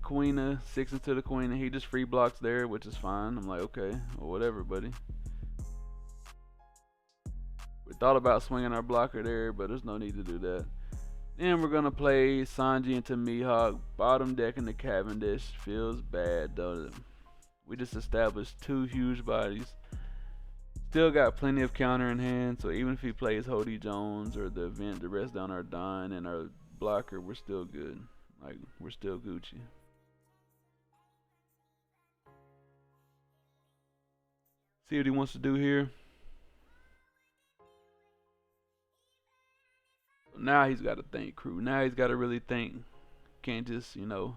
Kawina, 6 into the Kawina. He just free blocks there, which is fine. I'm like, okay, well, whatever, buddy. We thought about swinging our blocker there, but there's no need to do that. Then we're going to play Sanji into Mihawk, bottom deck into Cavendish. Feels bad, doesn't it? We just established 2 huge bodies. Still got plenty of counter in hand, so even if he plays Hody Jones or the event to rest down our Don and our blocker, we're still good. Like, we're still Gucci. See what he wants to do here. now he's got to think, crew. Now he's got to really think. Can't just, do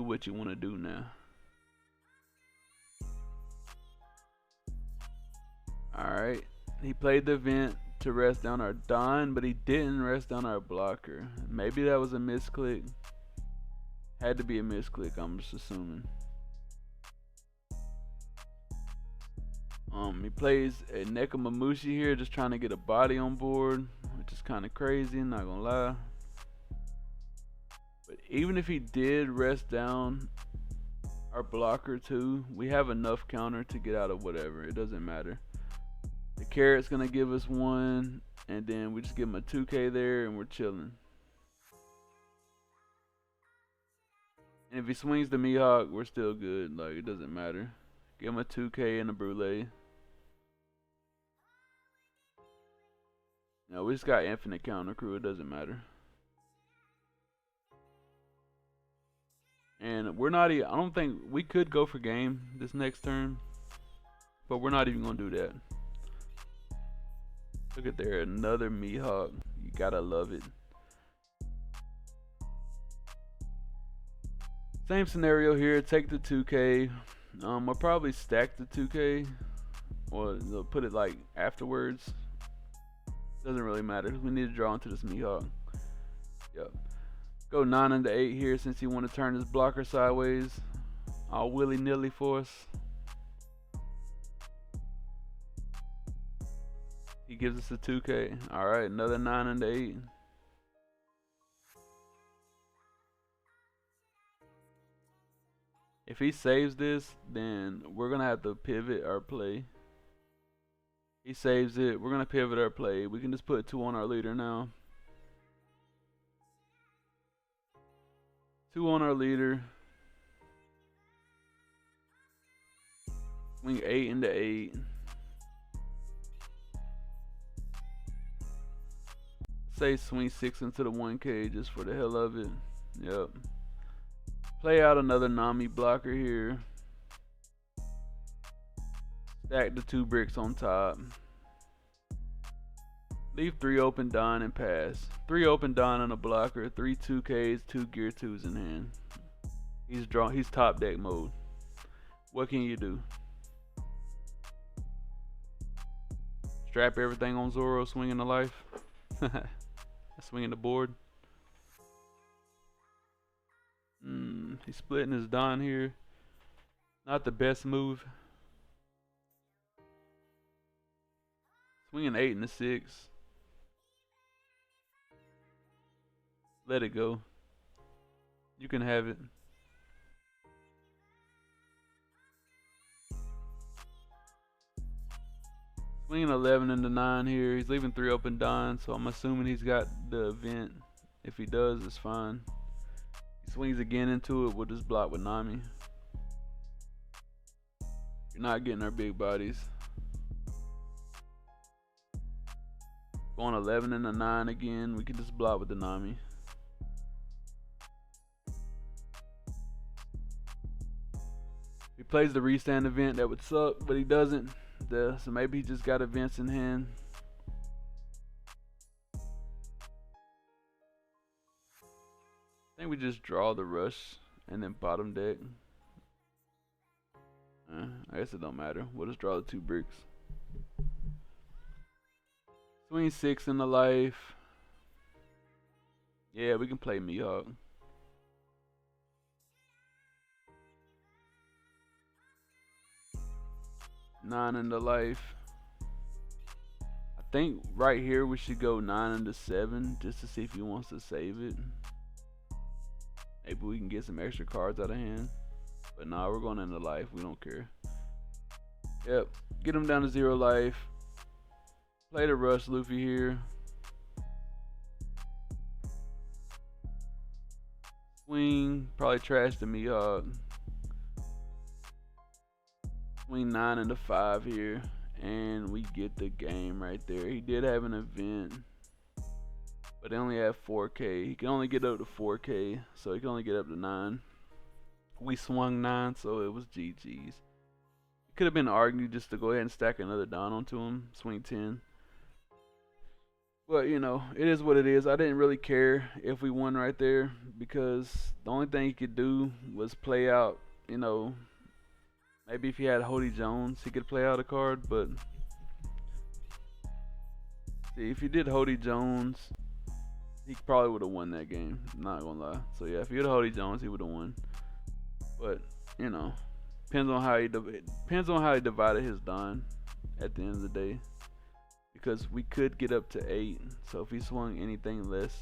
what you want to do now. Alright. He played the event to rest down our Don, but he didn't rest down our blocker. Maybe that was a misclick. Had to be a misclick, I'm just assuming. He plays a Nekamamushi here, just trying to get a body on board, which is kind of crazy, not gonna lie. But even if he did rest down our blocker too, we have enough counter to get out of whatever. It doesn't matter. The carrot's gonna give us one, and then we just give him a 2K there, and we're chilling. And if he swings the Mihawk, we're still good. Like, it doesn't matter. Give him a 2K and a Brule. No, we just got infinite counter, crew. It doesn't matter. And we're not even, I don't think, we could go for game this next turn, but we're not even going to do that. Look at there, another Mihawk. You gotta love it. Same scenario here. Take the 2K. I'll probably stack the 2K, or put it like afterwards. Doesn't really matter. We need to draw into this Mihawk. Yep. Go 9 into 8 here since he want to turn his blocker sideways. All willy-nilly for us. He gives us a 2K. Alright, another 9 into 8. If he saves this, then we're going to have to pivot our play. He saves it. We're going to pivot our play. We can just put 2 on our leader now. 2 on our leader. Swing 8 into 8. Say swing 6 into the 1K just for the hell of it. Yep. Play out another Nami blocker here. Stack the 2 bricks on top. Leave 3 open Don and pass. 3 open Don and a blocker. 3 2Ks, 2 gear 2s in hand. He's top deck mode. What can you do? Strap everything on Zoro, swinging the life. Swinging the board. He's splitting his Don here. Not the best move. Swinging 8 and a 6. Let it go. You can have it. Swinging 11 into 9 here. He's leaving 3 open Don, so I'm assuming he's got the event. If he does, it's fine. He swings again into it. We'll just block with Nami. You're not getting our big bodies. Going 11 into 9 again. We can just block with the Nami. He plays the restand event, that would suck, but he doesn't. So maybe he just got events in hand. I think we just draw the rush and then bottom deck. I guess it don't matter. We'll just draw the 2 bricks. Swing 6 in the life. Yeah, we can play Mihawk. Nine into life. I think right here we should go 9 into 7 just to see if he wants to save it. Maybe we can get some extra cards out of hand. But nah, we're going into life. We don't care. Yep. Get him down to 0 life. Play the rush Luffy here. Swing. Probably trash the Mihawk. Swing 9 into 5 here. And we get the game right there. He did have an event, but they only have 4K. He can only get up to 4K, so he can only get up to 9. We swung 9, so it was GG's. It could have been argued just to go ahead and stack another Don onto him. Swing 10. But you know, it is what it is. I didn't really care if we won right there because the only thing he could do was play out. You know, maybe if he had Hody Jones, he could play out a card. But see, if he did Hody Jones, he probably would have won that game. Not gonna lie. So yeah, if he had Hody Jones, he would have won. But you know, depends on how he divided his Don at the end of the day. Because we could get up to 8. So if he swung anything less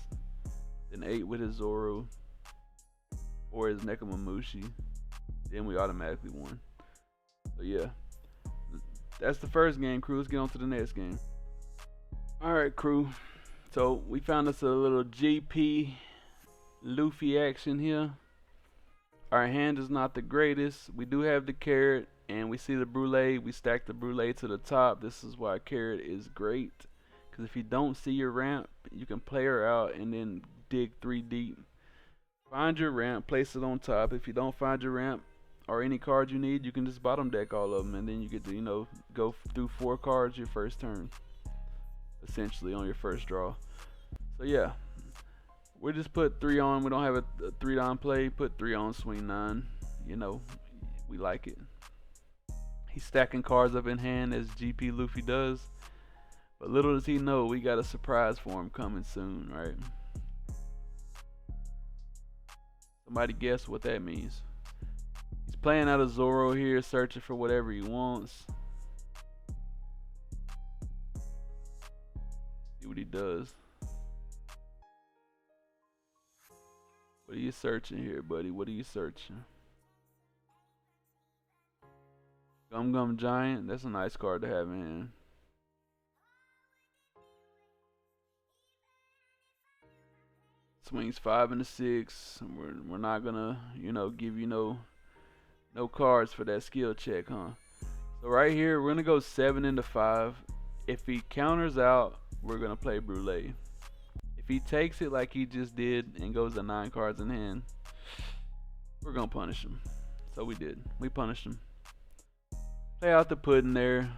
than 8 with his Zoro or his Nekomamushi, then we automatically won. So yeah, that's the first game, crew. Let's get on to the next game. Alright, crew. So we found us a little GP Luffy action here. Our hand is not the greatest. We do have the carrot, and we see the brulee. We stack the brulee to the top. This is why carrot is great. Because if you don't see your ramp, you can play her out and then dig 3 deep. Find your ramp, place it on top. If you don't find your ramp or any card you need, you can just bottom deck all of them. And then you get to, you know, go through 4 cards your first turn. Essentially on your first draw. So yeah. We just put 3 on. We don't have a 3 down play. Put 3 on, swing 9. You know, we like it. He's stacking cards up in hand as GP Luffy does. But little does he know, we got a surprise for him coming soon, right? Somebody guess what that means. He's playing out of Zoro here, searching for whatever he wants. See what he does. What are you searching here, buddy? What are you searching? Gum Gum Giant. That's a nice card to have in hand. Swings 5 and a 6. We're not gonna, you know, give you no cards for that skill check, huh? So right here, we're gonna go 7 into 5. If he counters out, we're gonna play Brulee. If he takes it like he just did and goes to 9 cards in hand, we're gonna punish him. So we did. We punished him. Play out the pudding there.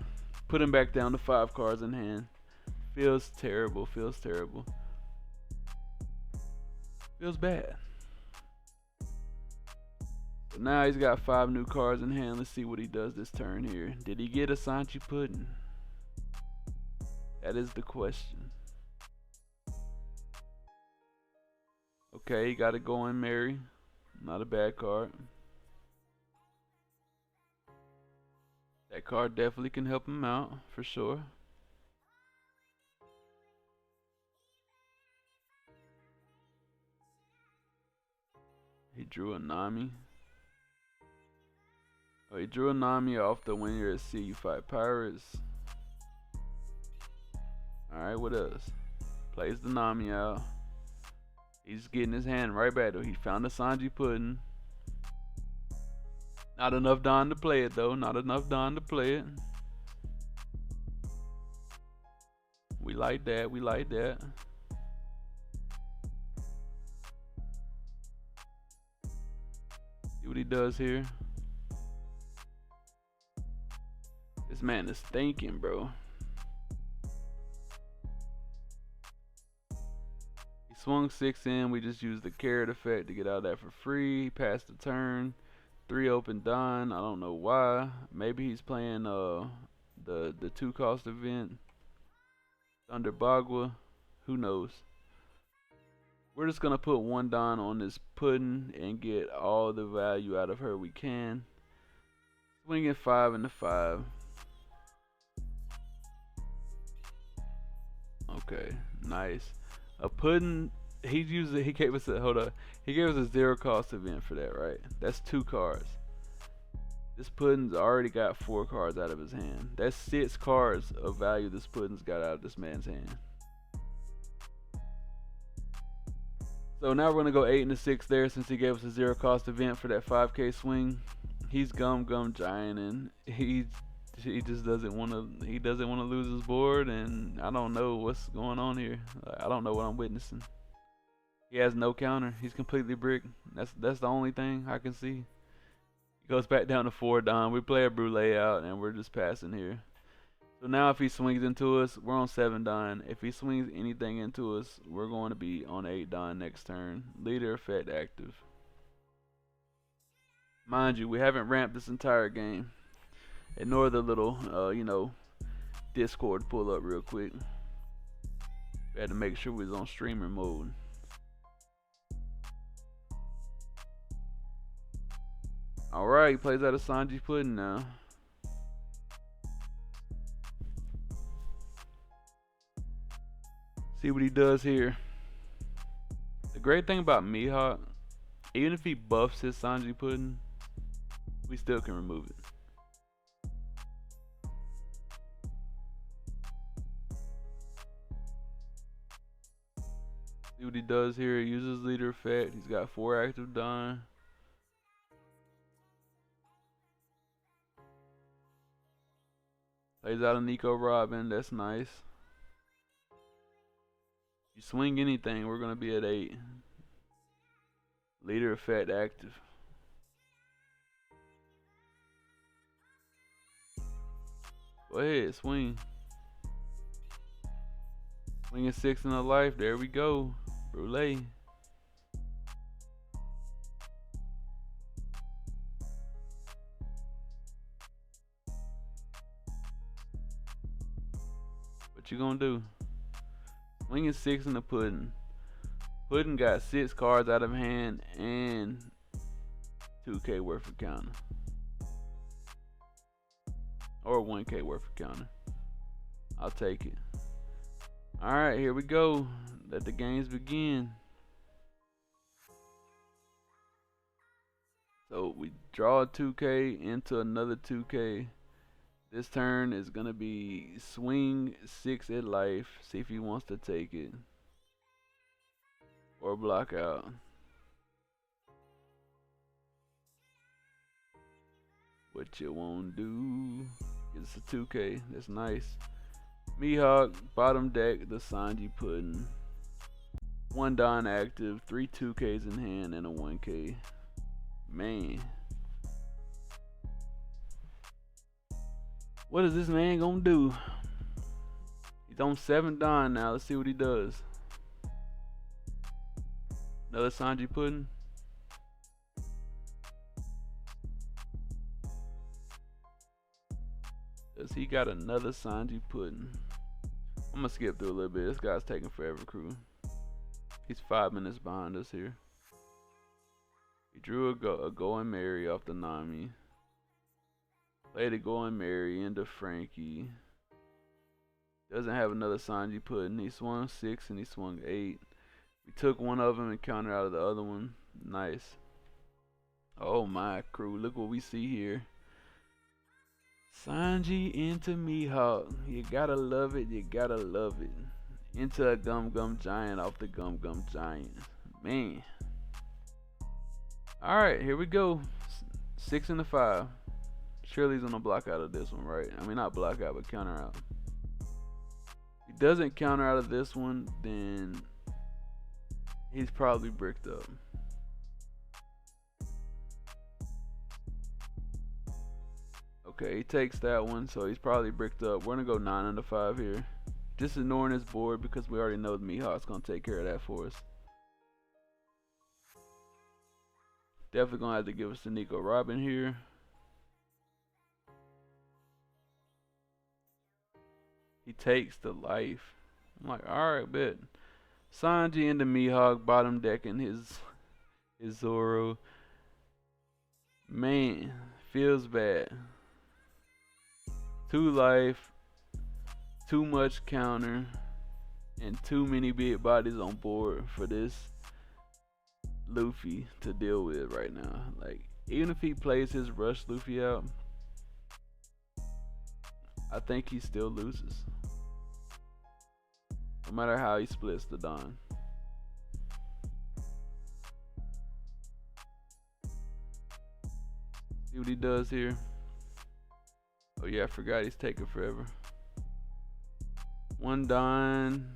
Put him back down to 5 cards in hand. Feels terrible. Feels terrible. Feels bad. So now he's got 5 new cards in hand. Let's see what he does this turn here. Did he get a Sanchi pudding? That is the question. Okay, got to go in Mary. Not a bad card. That card definitely can help him out, for sure. He drew a Nami. Oh, he drew a Nami off the when you're at sea, you fight pirates. Alright, what else? Plays the Nami out. He's getting his hand right back though. He found the Sanji pudding. Not enough Don to play it though. Not enough Don to play it. We like that. We like that. See what he does here. This man is thinking, bro. Swung 6 in. We just used the carrot effect to get out of that for free. He passed the turn. 3 open Don. I don't know why. Maybe he's playing the 2 cost event. Thunder Bagua. Who knows? We're just gonna put 1 Don on this pudding and get all the value out of her we can. Swinging 5 into 5. Okay, nice. A pudding. He gave us a He gave us a 0 cost event for that, right? That's 2 cards. This pudding's already got 4 cards out of his hand. That's 6 cards of value this pudding's got out of this man's hand. So now we're gonna go 8 into 6 there since he gave us a 0 cost event for that 5K swing. He's Gum Giant and he just doesn't want to. He doesn't want to lose his board, and I don't know what's going on here. I don't know what I'm witnessing. He has no counter. He's completely bricked. That's the only thing I can see. He goes back down to 4 Don. We play a Brulee out, and we're just passing here. So now if he swings into us, we're on 7 dying. If he swings anything into us, we're going to be on 8 dying next turn. Leader effect active. Mind you, we haven't ramped this entire game. Ignore the little, Discord pull up real quick. We had to make sure we was on streamer mode. Alright, he plays out of Sanji Pudding now. See what he does here. The great thing about Mihawk, even if he buffs his Sanji Pudding, we still can remove it. See what he does here. He uses leader effect. He's got 4 active dying. Plays out a Nico Robin. That's nice. You swing anything, we're gonna be at 8. Leader effect active. Go ahead, swing. Swinging 6 in a life. There we go. Brulee. What you gonna do? Swinging 6 in the pudding. Pudding got 6 cards out of hand and 2k worth of counter. Or 1k worth of counter. I'll take it. Alright, here we go. Let the games begin. So we draw a 2k into another 2k. This turn is gonna be swing 6 at life. See if he wants to take it. Or block out. What you won't do. It's a 2k. That's nice. Mihawk, bottom deck, the Sanji Pudding. 1 Don active, 3 2Ks in hand, and a 1K. Man. What is this man gonna do? He's on 7 Don now. Let's see what he does. Another Sanji Pudding. Does he got another Sanji Pudding? I'm gonna skip through a little bit. This guy's taking forever, crew. He's 5 minutes behind us here. He drew a Going Mary off the Nami. Played a Going Mary into Frankie. Doesn't have another Sanji Pudding. He swung 6 and he swung 8. We took one of them and countered out of the other one. Nice. Oh my, crew. Look what we see here. Sanji into Mihawk. You gotta love it. You gotta love it. Into a Gum Gum Giant off the Gum Gum Giant. Man. Alright, here we go. 6 and a 5. Surely he's gonna block out of this one, right? I mean, not block out, but counter out. If he doesn't counter out of this one, then he's probably bricked up. Okay, he takes that one, so he's probably bricked up. We're gonna go 9 under 5 here. Just ignoring his board because we already know the Mihawk's gonna take care of that for us. Definitely gonna have to give us the Nico Robin here. He takes the life. I'm like, alright, bet. Sanji into Mihawk, bottom decking his Zoro. Man, feels bad. 2 life, too much counter, and too many big bodies on board for this Luffy to deal with right now. Like, even if he plays his rush Luffy out, I think he still loses. No matter how he splits the Don. See what he does here. Oh yeah, I forgot he's taking forever. 1 Don.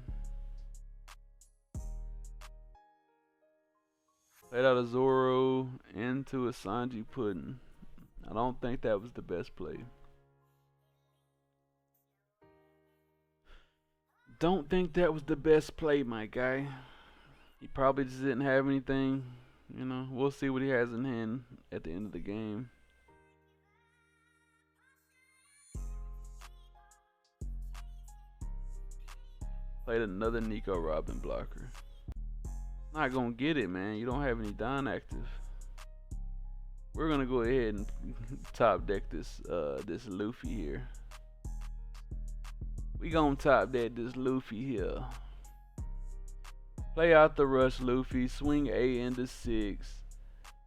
Played out a Zoro into a Sanji Pudding. I don't think that was the best play. don't think that was the best play, my guy. He probably just didn't have anything. You know, we'll see what he has in hand at the end of the game. Played another Nico Robin blocker. Not gonna get it, man. You don't have any Don active. We're gonna go ahead and top deck this Luffy here. We gonna top deck this Luffy here. Play out the rush Luffy, swing A into 6.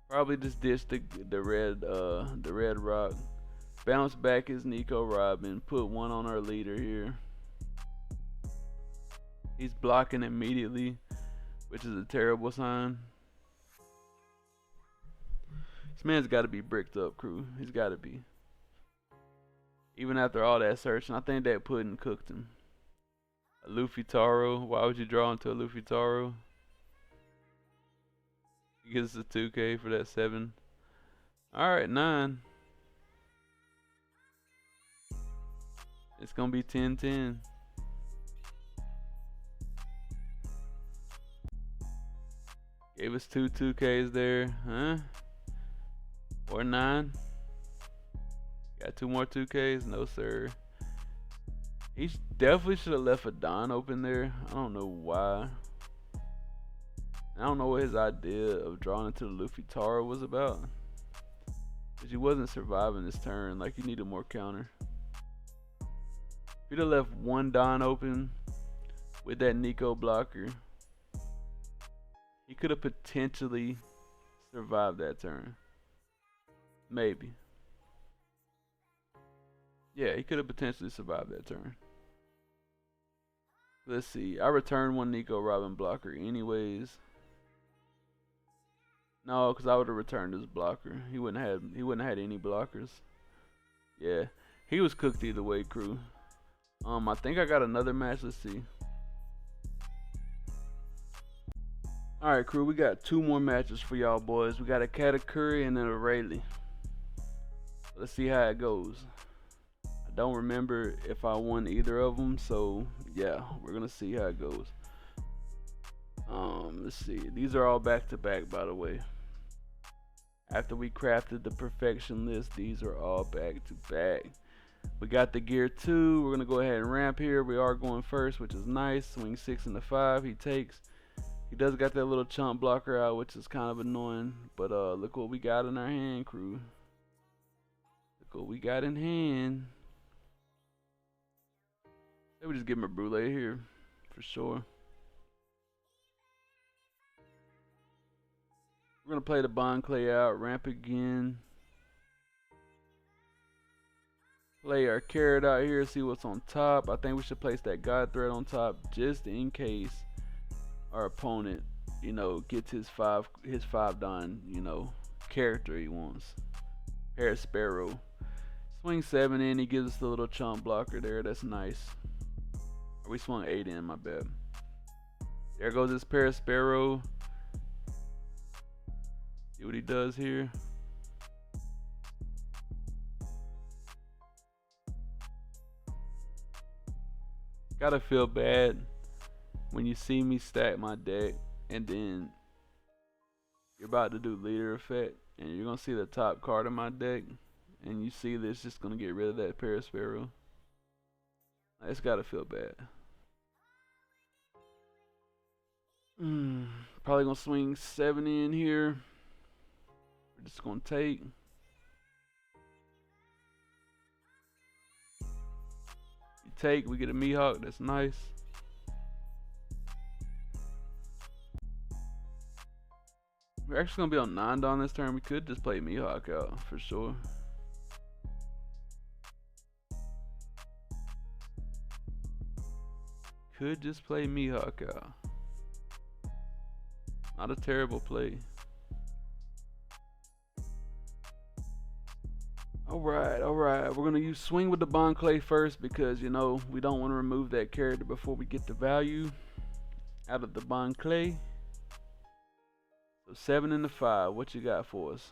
Probably just ditch the red rock. Bounce back his Nico Robin, put 1 on our leader here. He's blocking immediately, which is a terrible sign. This man's gotta be bricked up, crew. He's gotta be. Even after all that searching, I think that pudding cooked him. A Luffy Taro. Why would you draw into a Luffy Taro? He gets a 2K for that 7. Alright, 9. It's gonna be 10-10. Gave us 2Ks there, huh? Or 9. Got 2 more 2Ks? No, sir. He definitely should have left a Don open there. I don't know why. I don't know what his idea of drawing into the Luffy Taro was about. Because he wasn't surviving this turn. Like, he needed more counter. If he'd have left 1 Don open with that Nico blocker, he could have potentially survived that turn. Maybe. Yeah, he could have potentially survived that turn. Let's see. I returned 1 Nico Robin blocker anyways. No, because I would have returned his blocker. He wouldn't have had any blockers. Yeah. He was cooked either way, crew. I think I got another match. Let's see. Alright, crew, we got 2 more matches for y'all boys. We got a Katakuri and then a Rayleigh. Let's see how it goes. I don't remember if I won either of them, so yeah, we're gonna see how it goes. Let's see. These are all back to back, by the way. After we crafted the perfection list, these are all back to back. We got the gear 2. We're gonna go ahead and ramp here. We are going first, which is nice. Swing 6 into 5. He takes. He does got that little chump blocker out, which is kind of annoying. But look what we got in our hand, crew. Look what we got in hand. Maybe just give him a Brule here, for sure. We're gonna play the Bond Clay out, ramp again. Play our carrot out here, see what's on top. I think we should place that God Thread on top just in case our opponent, you know, gets his 5 Don, you know, character he wants. Parrot Sparrow. Swing 7 in, he gives us the little chump blocker there. That's nice. Or we swung 8 in, my bad. There goes this Parrot Sparrow. See what he does here. Gotta feel bad when you see me stack my deck and then you're about to do leader effect and you're gonna see the top card of my deck and you see this just gonna get rid of that Parrot Sparrow. It's gotta feel bad. Probably gonna swing 7 in here. We're just gonna take. You take, we get a Mihawk, that's nice. We're actually gonna be on 9 Don this turn. We could just play Mihawk out for sure. Could just play Mihawk out. Not a terrible play. Alright. We're gonna use swing with the Bond Clay first because, you know, we don't want to remove that character before we get the value out of the Bond Clay. So 7 into 5. What you got for us?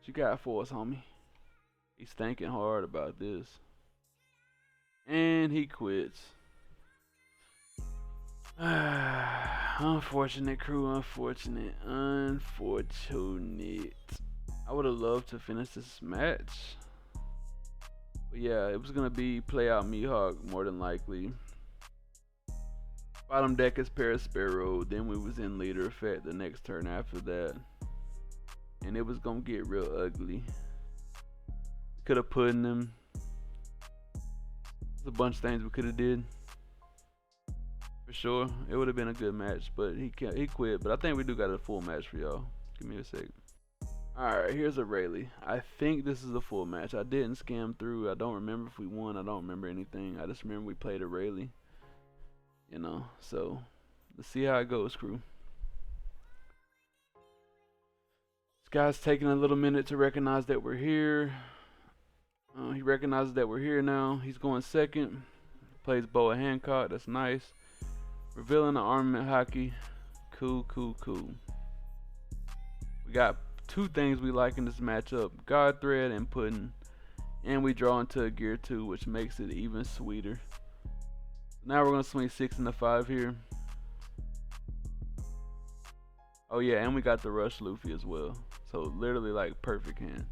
you got for us, homie? He's thinking hard about this. And he quits. Unfortunate, crew. Unfortunate. Unfortunate. I would have loved to finish this match. But yeah, it was going to be play out Mihawk more than likely. Bottom deck is Parasparrow. Then we was in leader effect the next turn after that. And it was going to get real ugly. Could have put in him. There's a bunch of things we could have did. For sure. It would have been a good match. But he quit. But I think we do got a full match for y'all. Give me a sec. Alright, here's a Rayleigh. I think this is a full match. I didn't skim through. I don't remember if we won. I don't remember anything. I just remember we played a Rayleigh. You know, so let's see how it goes, crew. This guy's taking a little minute to recognize that we're here. He recognizes that we're here now. He's going second. Plays Boa Hancock. That's nice. Revealing the armament hockey. Cool, cool, cool. We got two things we like in this matchup: God Thread and Pudding. And we draw into a gear 2, which makes it even sweeter. Now we're going to swing 6 and a 5 here. Oh yeah, and we got the Rush Luffy as well. So literally like perfect hand.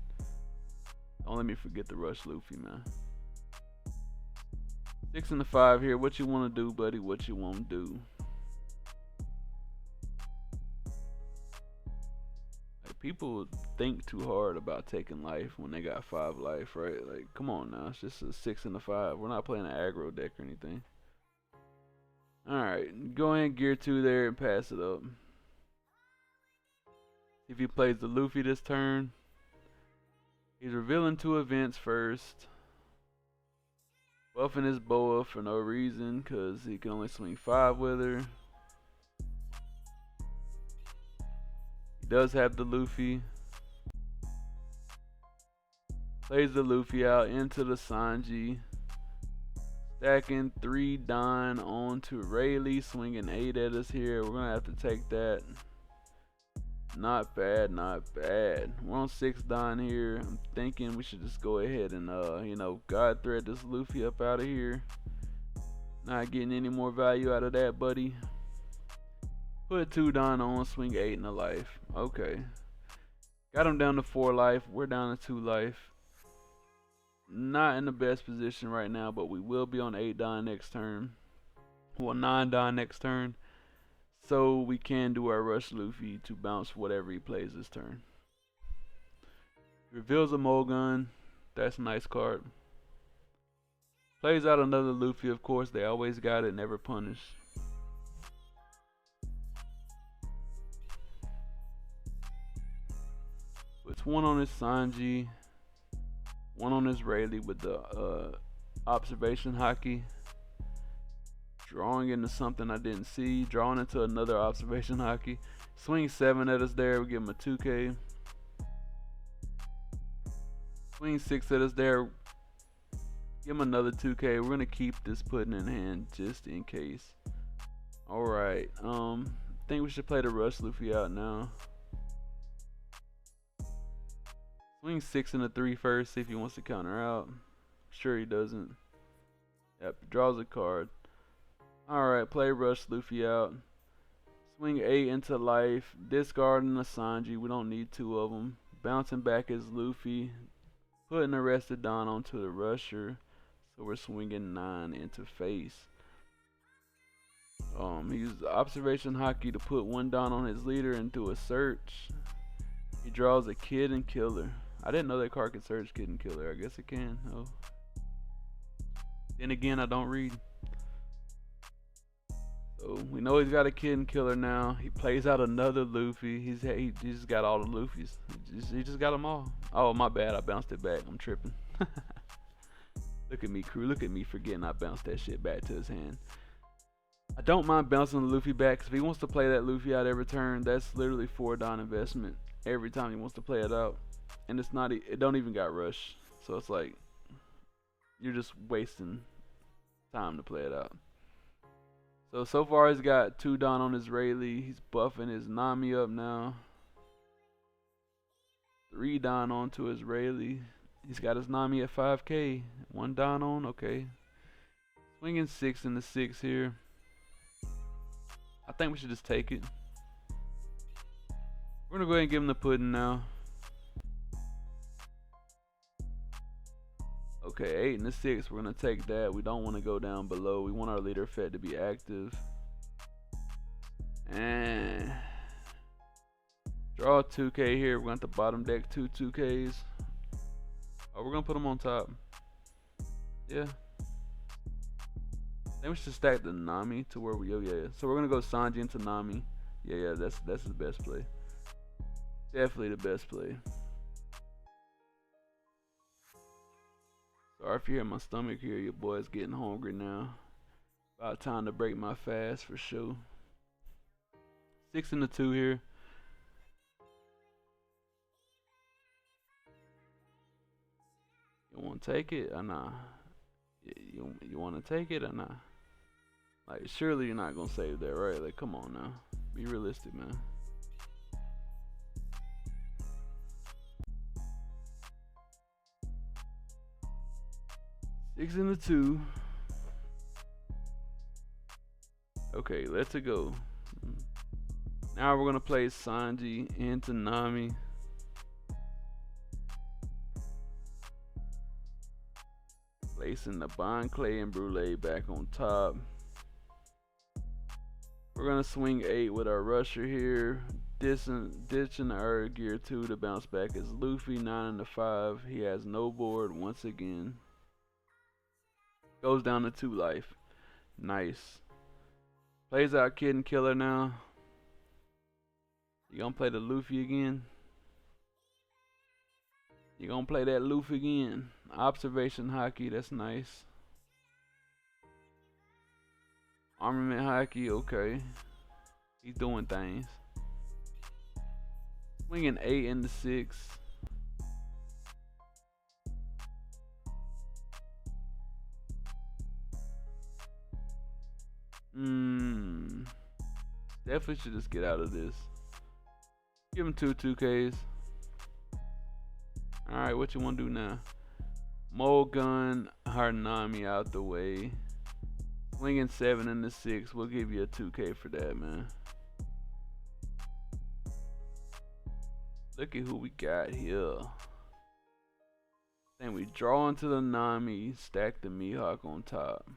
Don't let me forget the Rush Luffy, man. 6 and a 5 here. What you want to do, buddy? What you want to do? People think too hard about taking life when they got 5 life, right? Like, come on now. It's just a 6 and a 5. We're not playing an aggro deck or anything. Alright, go ahead and gear 2 there and pass it up. If he plays the Luffy this turn, he's revealing 2 events first. Buffing his Boa for no reason, because he can only swing 5 with her. Does have the Luffy. Plays the Luffy out into the Sanji. Stacking 3 Don onto Rayleigh, swinging 8 at us here. We're gonna have to take that. Not bad, not bad. We're on 6 Don here. I'm thinking we should just go ahead and you know, God Thread this Luffy up out of here. Not getting any more value out of that, buddy. Put 2 Don on, swing 8 in the life. Okay. Got him down to 4 life. We're down to 2 life. Not in the best position right now, but we will be on 8 Don next turn. Well, 9 Don next turn. So we can do our Rush Luffy to bounce whatever he plays this turn. Reveals a Mulgun. That's a nice card. Plays out another Luffy, of course. They always got it, never punish. Puts 1 on his Sanji, 1 on his Rayleigh with the observation hockey. Drawing into something I didn't see. Drawing into another observation hockey. Swing 7 at us there. We give him a 2K. Swing 6 at us there. Give him another 2K. We're going to keep this Pudding in hand just in case. Alright. I think we should play the Rush Luffy out now. Swing 6 and a 3 first. See if he wants to counter out. Sure he doesn't. Yep. Draws a card. Alright, play Rush Luffy out. Swing 8 into life. Discarding the Sanji. We don't need 2 of them. Bouncing back as Luffy. Putting the rest of Don onto the Rusher. So we're swinging 9 into face. He used observation hockey to put 1 Don on his leader and do a search. He draws a Kid and Killer. I didn't know that card could search Kid and Killer. I guess it can. Oh. Then again, I don't read. So we know he's got a Kid and Killer now. He plays out another Luffy. He just got all the Luffys. He just got them all. Oh, my bad. I bounced it back. I'm tripping. Look at me, crew. Look at me forgetting I bounced that shit back to his hand. I don't mind bouncing the Luffy back, because if he wants to play that Luffy out every turn, that's literally 4 Don investment every time he wants to play it out. And it's not, it don't even got rush. So it's like, you're just wasting time to play it out. So far he's got 2 Don on his Rayleigh. He's buffing his Nami up now. 3 Don on to Israeli. He's got his Nami at 5k. 1 Don on, okay. Swinging 6 in the 6 here. I think we should just take it. We're gonna go ahead and give him the pudding now. Okay, 8 in the 6. We're gonna take that. We don't want to go down below. We want our leader effect to be active. And draw 2k here. We're going to bottom deck 2 2ks. Oh, we're gonna put them on top. Yeah. Then we should stack the Nami to where we. Oh yeah. So we're gonna go Sanji into Nami. Yeah. That's the best play. Definitely the best play. Sorry if you hear my stomach here. Your boy's getting hungry now. About time to break my fast for sure. 6 in the 2 here. You want to take it or nah? You want to take it or nah? Like, surely you're not gonna save that, right? Like, come on now. Be realistic, man. Six in the 2. Okay, let's go. Now we're gonna play Sanji into Nami. Placing the Bon Clay and Brulee back on top. We're gonna swing 8 with our rusher here. Ditching our gear 2 to bounce back as Luffy. 9 in the 5. He has no board once again. Goes down to 2 life. Nice. Plays out Kid and Killer now. You gonna play the Luffy again? You gonna play that Luffy again? Observation hockey, that's nice. Armament hockey, okay. He's doing things. Swinging 8 in the 6. Definitely should just get out of this. Give him 2 2Ks. Alright, what you want to do now? Mulgun, Harnami out the way. Swinging 7 in the 6. We'll give you a 2K for that, man. Look at who we got here. Then we draw into the Nami, stack the Mihawk on top.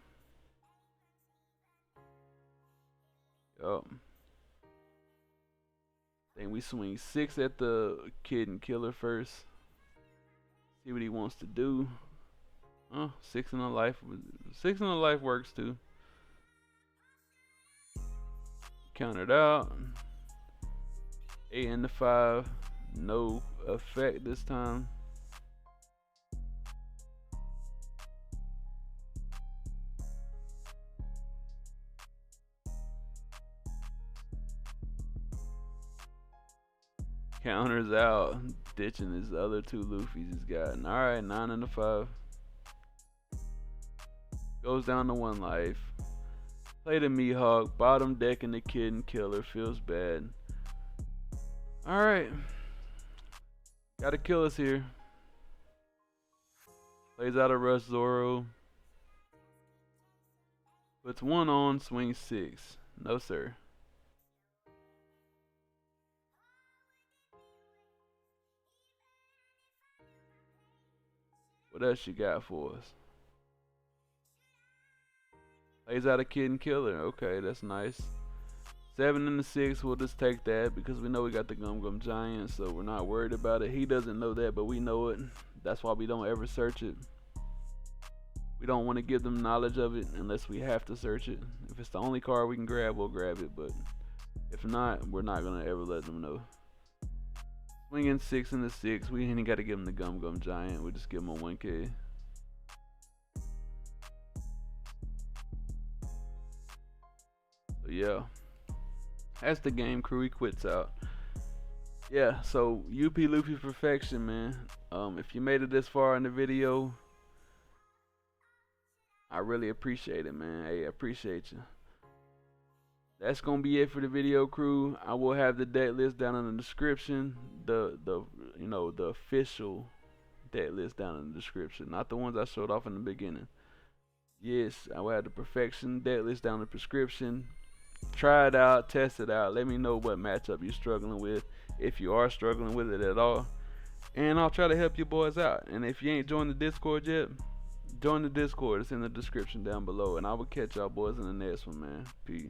Yup. Then we swing 6 at the Kid and Killer first. See what he wants to do. 6 in the life. 6 in the life works too. Countered out. 8 in the 5. No effect this time. Counters out, ditching his other 2 Luffys he's gotten. Alright, 9 in the 5. Goes down to 1 life. Play the Mihawk, bottom decking the Kid and Killer, feels bad. Alright. Gotta kill us here. Plays out a Rush Zoro. Puts 1 on, swings 6. No sir. What else you got for us? Plays out a Kid and Killer. Okay, that's nice. 7 in the 6. We'll just take that because we know we got the Gum Gum Giant, so we're not worried about it. He doesn't know that, but we know it. That's why we don't ever search it. We don't want to give them knowledge of it unless we have to search it. If it's the only card we can grab, we'll grab it. But if not, we're not gonna ever let them know. Swinging 6 in the 6. We ain't got to give him the Gum Gum Giant. We just give him a 1K. So yeah, that's the game, crew. He quits out. Yeah, so UP Luffy perfection, man. If you made it this far in the video, I really appreciate it, man. Hey, I appreciate you. That's gonna be it for the video, crew. I will have the deck list down in the description. The the official deck list down in the description, not the ones I showed off in the beginning. Yes, I will have the perfection deck list down in the prescription. Try it out, test it out. Let me know what matchup you're struggling with, if you are struggling with it at all, and I'll try to help you boys out. And if you ain't joined the Discord yet, join the Discord. It's in the description down below, and I will catch y'all boys in the next one, man. Peace.